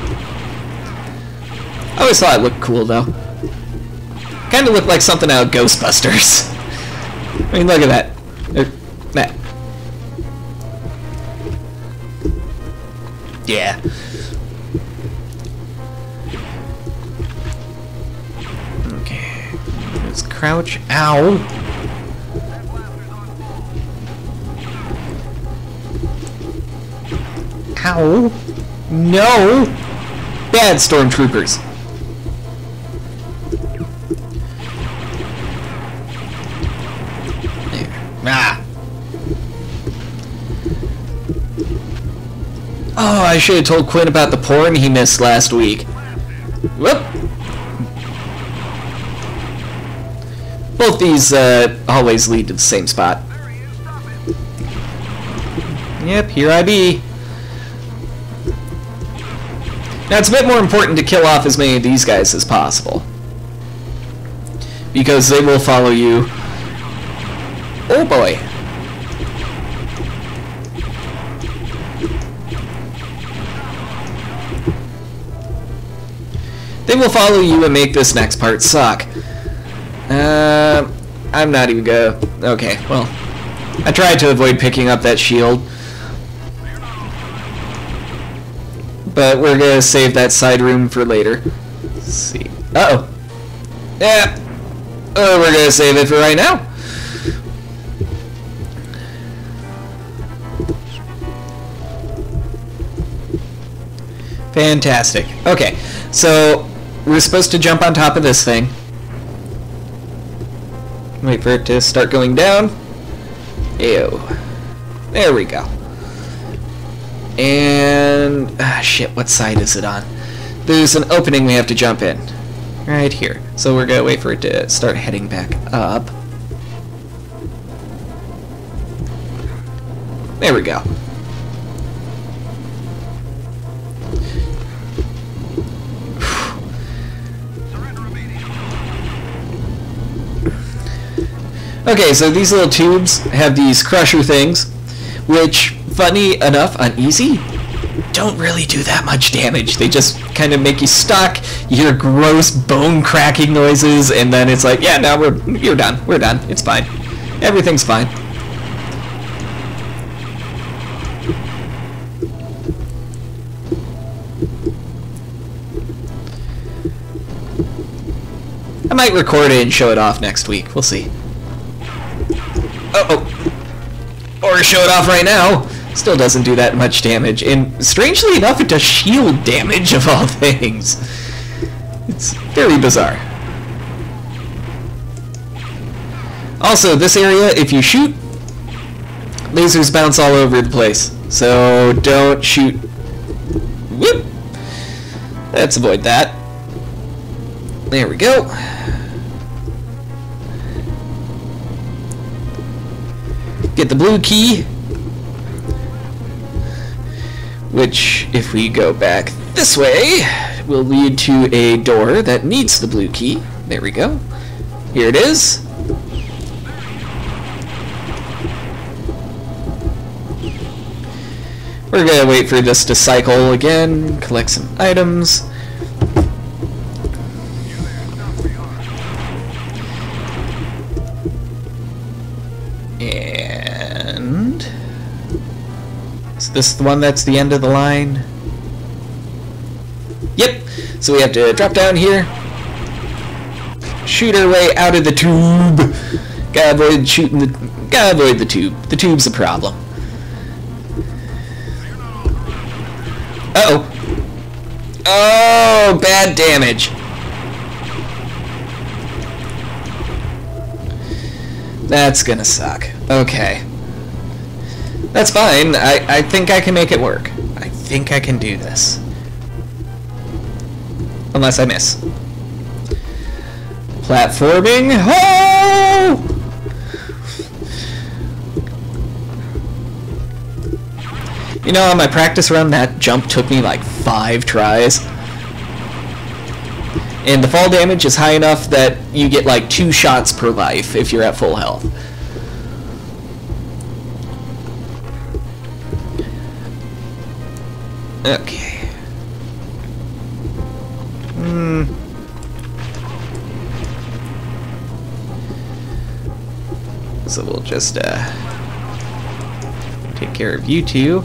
I always thought it looked cool, though. Kind of looked like something out of Ghostbusters. I mean, look at that. That. Yeah. Okay. Let's crouch. Ow. Ow. No! Bad stormtroopers. There. Ah! Oh, I should have told Quinn about the porn he missed last week. Whoop! Both these always lead to the same spot. Yep, here I be. Now it's a bit more important to kill off as many of these guys as possible, because they will follow you. Oh boy. They will follow you and make this next part suck. I'm not even gonna... Okay, well, I tried to avoid picking up that shield, but we're gonna save that side room for later. Let's see. Uh-oh. Yeah. Oh, we're gonna save it for right now. Fantastic. Okay, so we're supposed to jump on top of this thing. Wait for it to start going down. Ew. There we go. And... shit, what side is it on? There's an opening we have to jump in. Right here. So we're gonna wait for it to start heading back up. There we go. Okay, so these little tubes have these crusher things, which, funny enough, on easy, don't really do that much damage. They just kind of make you stuck, you hear gross bone cracking noises, and then it's like, yeah, now you're done. We're done. It's fine. Everything's fine. I might record it and show it off next week. We'll see. Uh-oh. Or show it off right now. Still doesn't do that much damage. And strangely enough, it does shield damage of all things. It's very bizarre. Also, this area, if you shoot, lasers bounce all over the place. So don't shoot. Whoop! Let's avoid that. There we go. Get the blue key, which, if we go back this way, will lead to a door that needs the blue key. There we go. Here it is. We're gonna wait for this to cycle again, collect some items. And is this the one that's the end of the line? Yep. So we have to drop down here, shoot our way out of the tube. Gotta avoid shooting the. Gotta avoid the tube. The tube's a problem. Uh-oh. Oh, bad damage. That's gonna suck. Okay. That's fine. I think I can make it work. I think I can do this. Unless I miss. Platforming. Oh! You know, on my practice run, that jump took me like 5 tries. And the fall damage is high enough that you get like 2 shots per life if you're at full health. Okay. So we'll just take care of you two,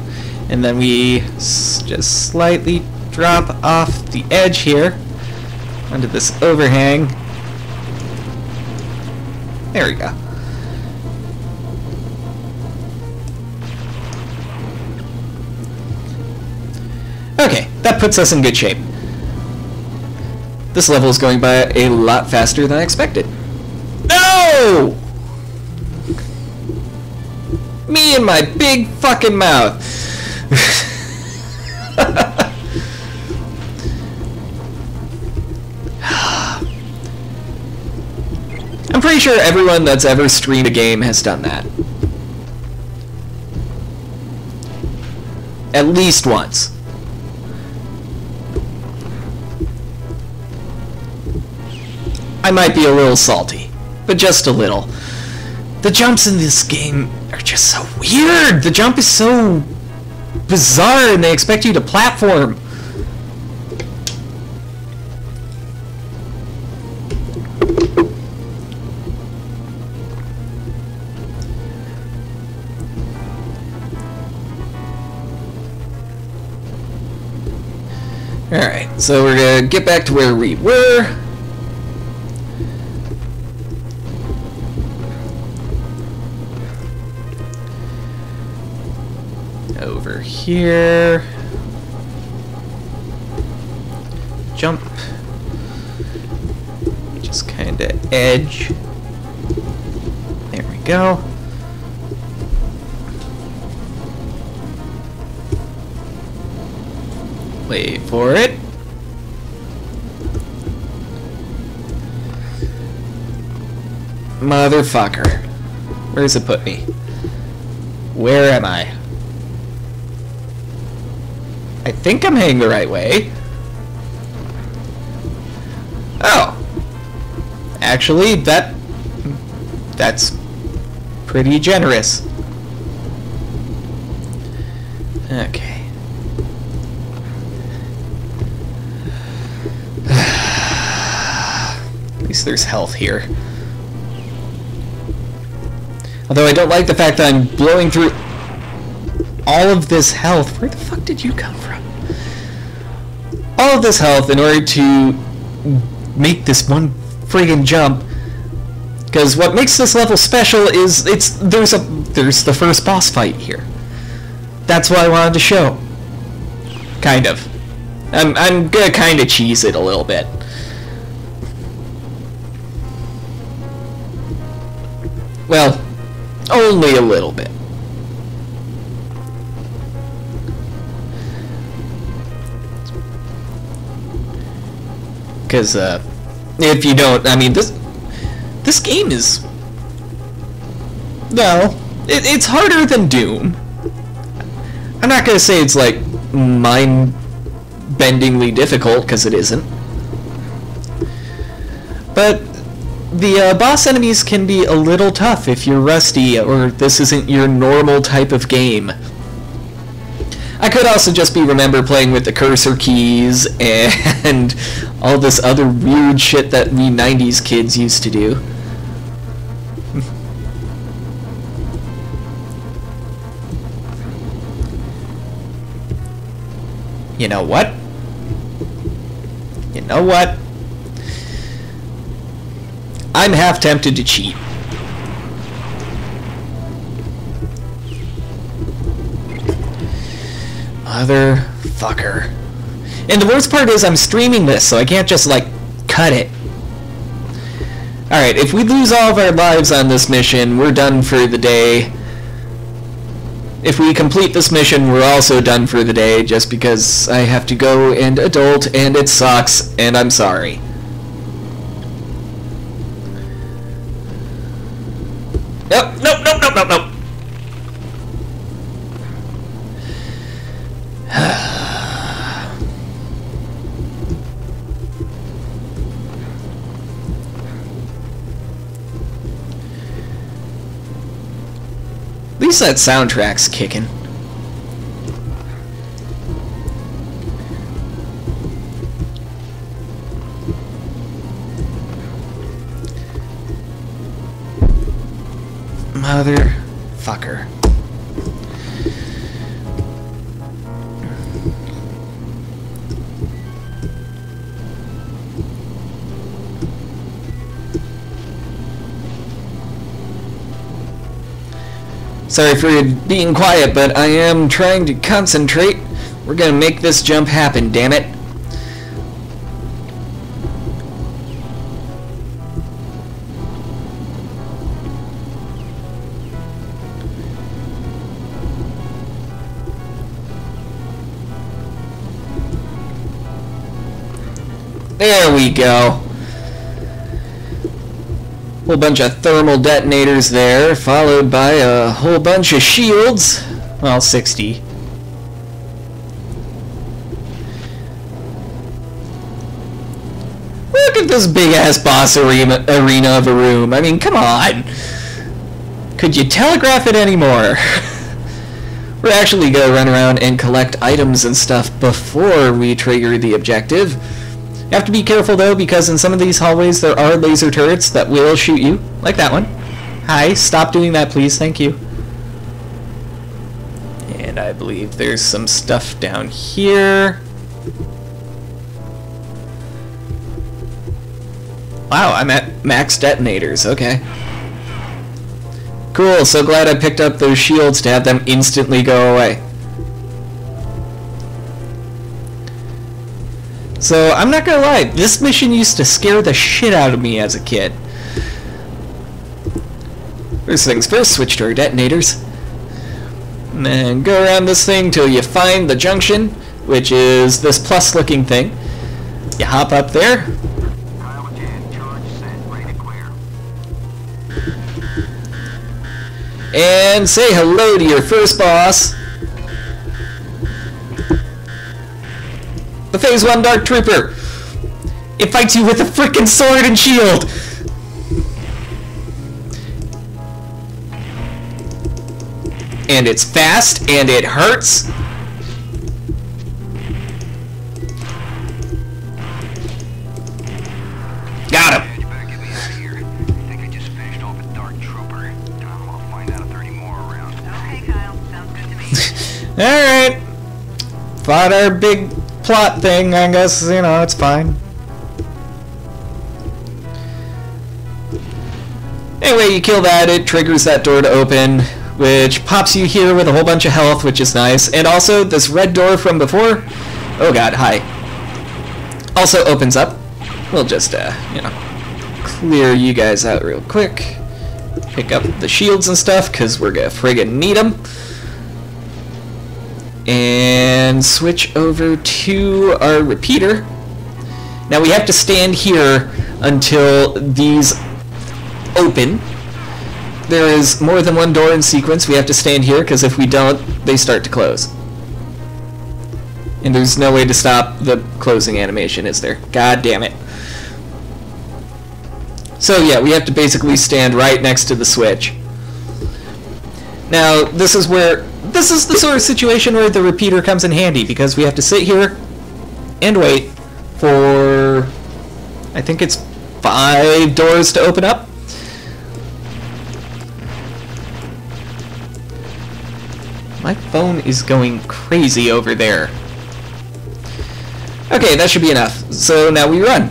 and then we just slightly drop off the edge here onto this overhang. There we go. Okay, that puts us in good shape. This level is going by a lot faster than I expected. No! Me and my big fucking mouth. I'm pretty sure everyone that's ever streamed a game has done that. At least once. I might be a little salty, but just a little. The jumps in this game are just so weird. The jump is so bizarre, and they expect you to platform. Alright, so we're gonna get back to where we were. Over here. Jump. Just kinda edge. There we go. Wait for it. Motherfucker. Where does it put me? Where am I? I think I'm heading the right way. Oh. Actually, that's pretty generous. Okay. At least there's health here. Although I don't like the fact that I'm blowing through all of this health. Where the fuck did you come from? All of this health in order to make this one friggin' jump. Because what makes this level special is there's the first boss fight here. That's what I wanted to show. Kind of. I'm gonna kind of cheese it a little bit. Well, only a little bit. Because if you don't, I mean, this game is, well, it's harder than Doom. I'm not gonna say it's like mind-bendingly difficult, because it isn't. But the boss enemies can be a little tough if you're rusty or this isn't your normal type of game. I could also just remember playing with the cursor keys and all this other weird shit that we 90s kids used to do. You know what? You know what? I'm half tempted to cheat. Motherfucker. And the worst part is I'm streaming this, so I can't just, like, cut it. Alright, if we lose all of our lives on this mission, we're done for the day. If we complete this mission, we're also done for the day, just because I have to go and adult, and it sucks, and I'm sorry. Nope, nope, nope, nope, nope, nope. At least that soundtrack's kicking. Motherfucker. Sorry for being quiet, but I am trying to concentrate. We're gonna make this jump happen, damn it. There we go. Whole bunch of thermal detonators there, followed by a whole bunch of shields. Well, 60. Look at this big-ass boss arena of a room. I mean, come on. Could you telegraph it anymore? We're actually going to run around and collect items and stuff before we trigger the objective. You have to be careful, though, because in some of these hallways there are laser turrets that will shoot you, like that one. Hi, stop doing that, please. Thank you. And I believe there's some stuff down here. Wow, I'm at max detonators. Okay. Cool, so glad I picked up those shields to have them instantly go away. So, I'm not gonna lie, this mission used to scare the shit out of me as a kid. First things first, switch to our detonators. And then go around this thing till you find the junction, which is this plus looking thing. You hop up there. And say hello to your first boss. The Phase 1 Dark Trooper. It fights you with a frickin' sword and shield. And it's fast and it hurts. Got him. Alright. Fought our big plot thing, I guess, you know, it's fine. Anyway, you kill that, it triggers that door to open, which pops you here with a whole bunch of health, which is nice. And also, this red door from before, oh god, hi, also opens up. We'll just, you know, clear you guys out real quick. Pick up the shields and stuff, because we're gonna friggin' need them. And switch over to our repeater. Now we have to stand here until these open. There is more than one door in sequence. We have to stand here because if we don't, they start to close. And there's no way to stop the closing animation, is there? God damn it. So yeah, we have to basically stand right next to the switch. Now, this is the sort of situation where the repeater comes in handy, because we have to sit here and wait for, I think it's 5 doors to open up. My phone is going crazy over there. Okay, that should be enough. So now we run.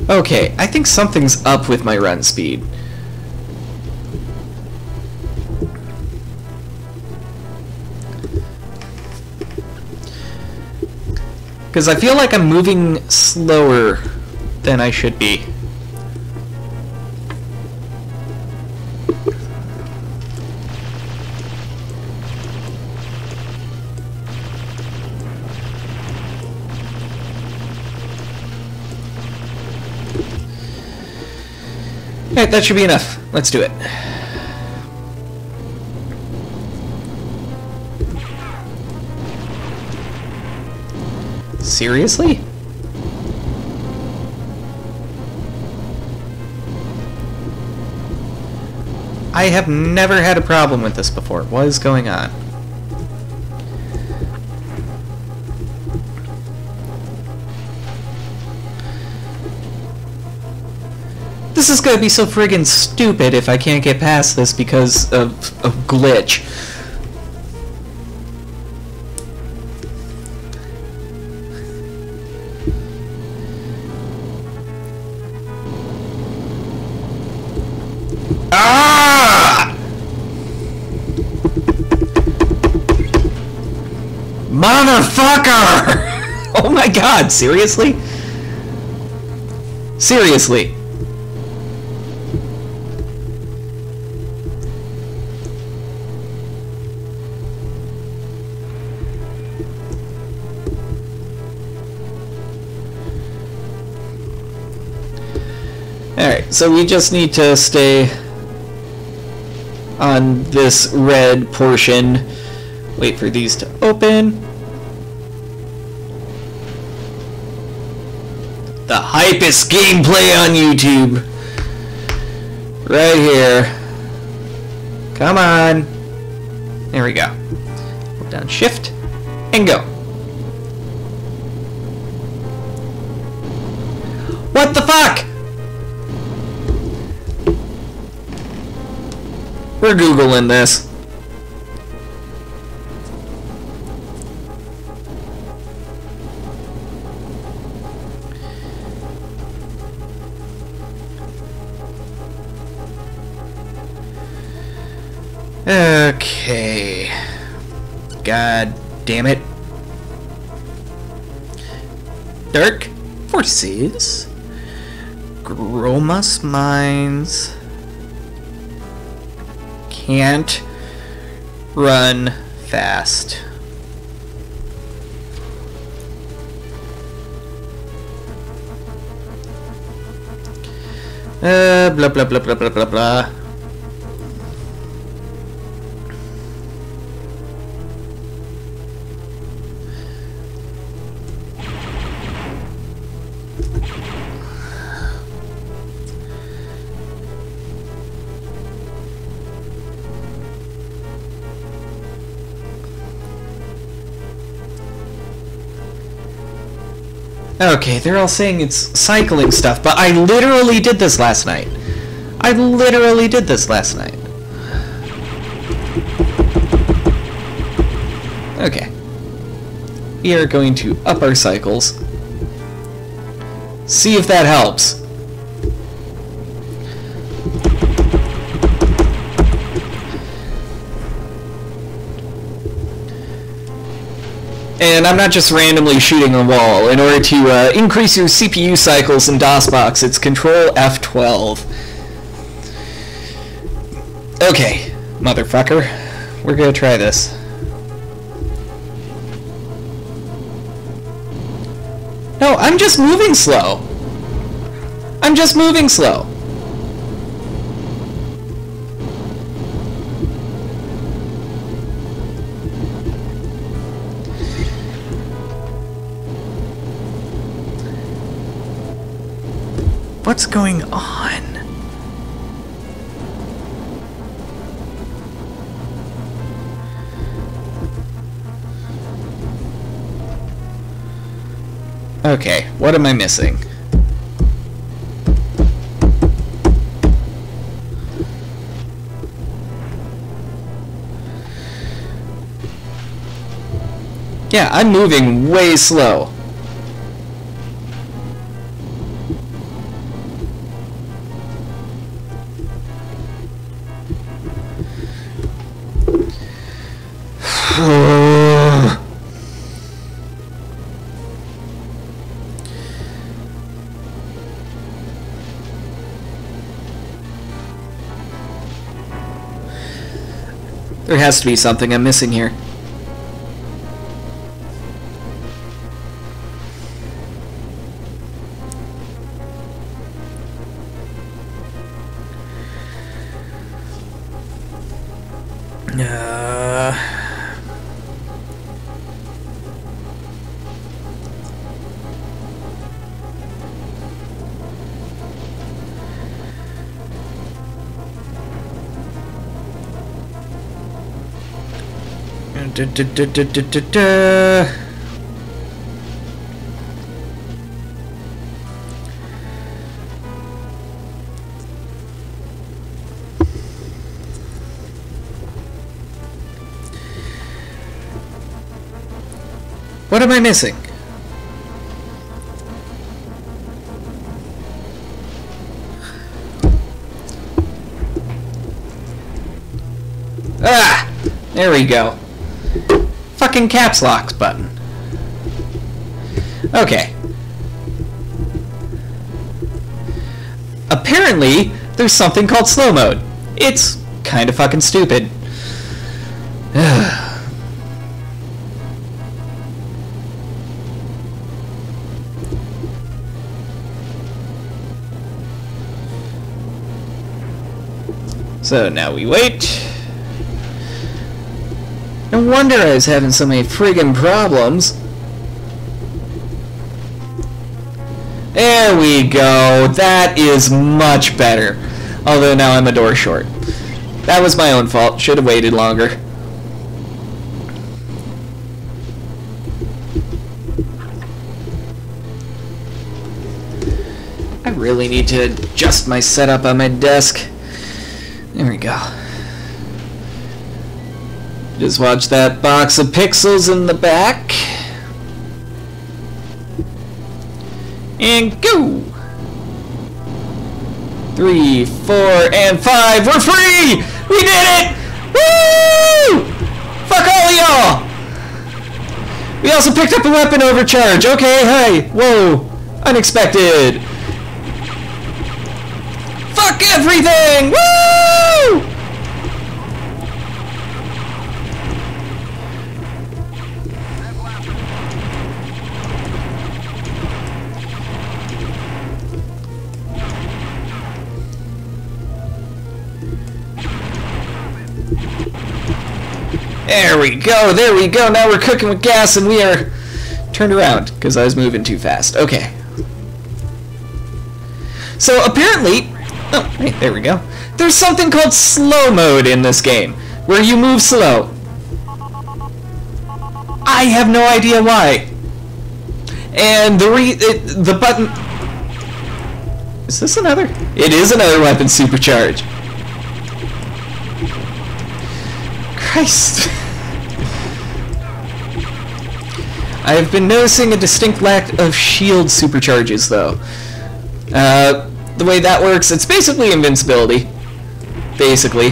Okay, I think something's up with my run speed. Because I feel like I'm moving slower than I should be. Alright, that should be enough. Let's do it. Seriously? I have never had a problem with this before. What is going on? This is gonna be so friggin' stupid if I can't get past this because of a glitch. Ah! Motherfucker! Oh my god, seriously? Seriously. so we just need to stay on this red portion. Wait for these to open. The hypest gameplay on YouTube. Right here. Come on. There we go. Hold down Shift and go. What the fuck? We're Googling this. Okay. God damn it. Dark Forces. Gromas Mines. Can't run fast. Blah blah blah blah blah blah blah. Okay, they're all saying it's cycling stuff, but I literally did this last night. I literally did this last night. Okay. We are going to up our cycles. See if that helps. And I'm not just randomly shooting a wall. In order to increase your CPU cycles in DOSBox, it's Control F12. Okay, motherfucker. We're gonna try this. No, I'm just moving slow. I'm just moving slow. What's going on? Okay, what am I missing? Yeah, I'm moving way slow. There has to be something I'm missing here. What am I missing? Ah! There we go. Fucking caps lock button. Okay. Apparently, there's something called slow mode. It's kind of fucking stupid. So now we wait. No wonder I was having so many friggin' problems. There we go. That is much better. Although now I'm a door short. That was my own fault. Should have waited longer. I really need to adjust my setup on my desk. There we go. Just watch that box of pixels in the back. And go! 3, 4, and 5. We're free! We did it! Woo! Fuck all of y'all! We also picked up a weapon overcharge. Okay, hey, whoa. Unexpected. Fuck everything! Woo! There we go, there we go. Now we're cooking with gas and we are turned around because I was moving too fast. Okay. So apparently, oh, right, there we go. There's something called slow mode in this game where you move slow. I have no idea why. And the button... Is this another? It is another weapon supercharge. Christ. I've been noticing a distinct lack of shield supercharges, though. The way that works, it's basically invincibility. Basically.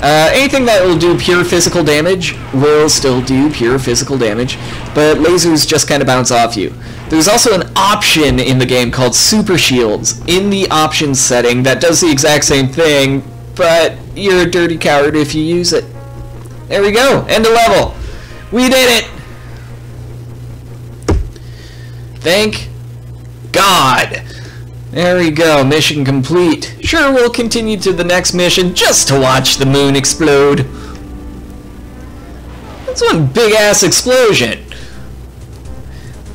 Anything that will do pure physical damage will still do pure physical damage, but lasers just kind of bounce off you. There's also an option in the game called Super Shields in the options setting that does the exact same thing, but you're a dirty coward if you use it. There we go, end of level. We did it! Thank God. There we go, mission complete. Sure, we'll continue to the next mission just to watch the moon explode. That's one big-ass explosion.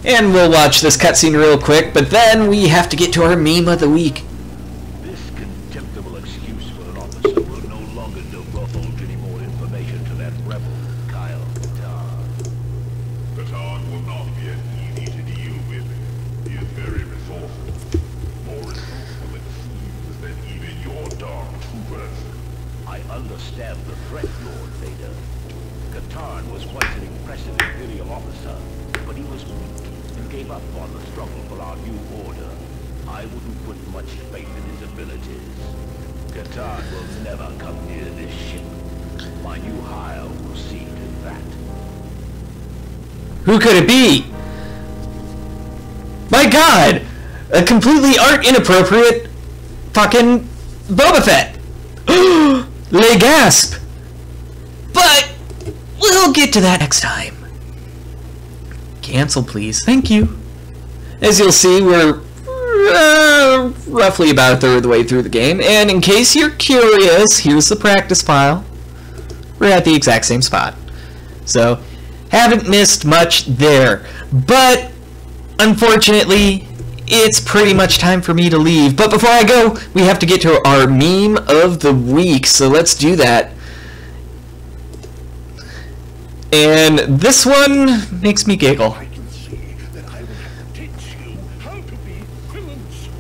And we'll watch this cutscene real quick, but then we have to get to our meme of the week. This contemptible excuse for an officer will no longer divulge any more information to that rebel, Kyle Katarn. Katarn will not be as easy to deal with. He is very resourceful. More resourceful it seems than even your dark troopers. I understand the threat, Lord Vader. Katarn was once an impressive Imperial officer, but he was weak and gave up on the struggle for our new order. I wouldn't put much faith in his abilities. Katarn will never come near this ship. My new hire will see to that. Who could it be? My God! A completely art inappropriate fucking Boba Fett! Le gasp! But we'll get to that next time. Cancel, please. Thank you. As you'll see, we're roughly about a third of the way through the game, and in case you're curious, here's the practice file. We're at the exact same spot. So, haven't missed much there. But, unfortunately, it's pretty much time for me to leave. But before I go, we have to get to our meme of the week, so let's do that. And this one makes me giggle. I can see that I will have to teach you how to be villains.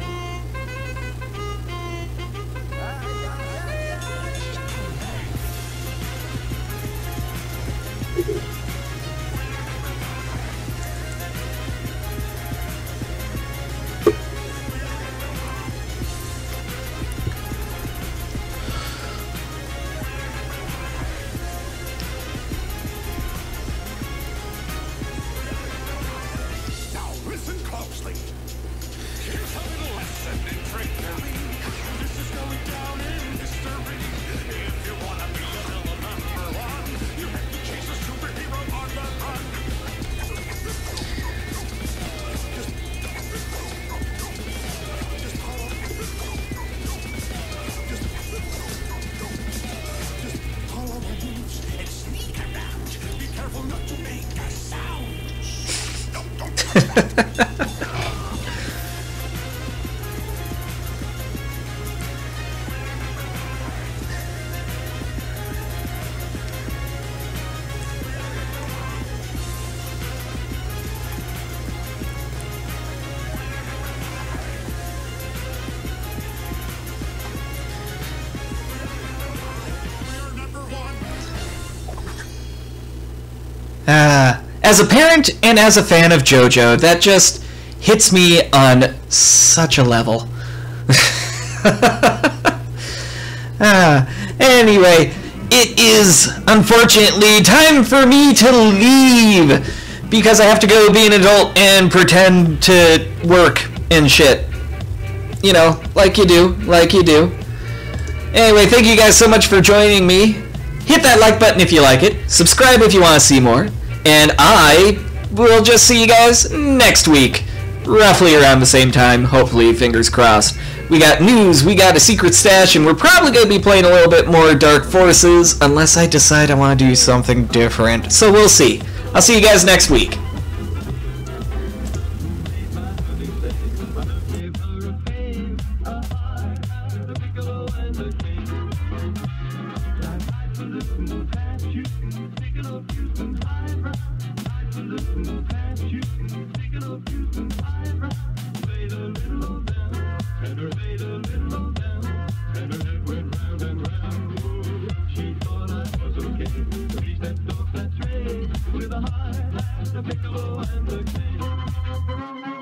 As a parent and as a fan of JoJo, that just hits me on such a level. Anyway, it is unfortunately time for me to leave because I have to go be an adult and pretend to work and shit. You know, like you do. Anyway, thank you guys so much for joining me. Hit that like button if you like it. Subscribe if you want to see more. And I will just see you guys next week. Roughly around the same time. Hopefully, fingers crossed. We got news, we got a secret stash, and we're probably going to be playing a little bit more Dark Forces unless I decide I want to do something different. So we'll see. I'll see you guys next week. With a high hat, a piccolo, and a king.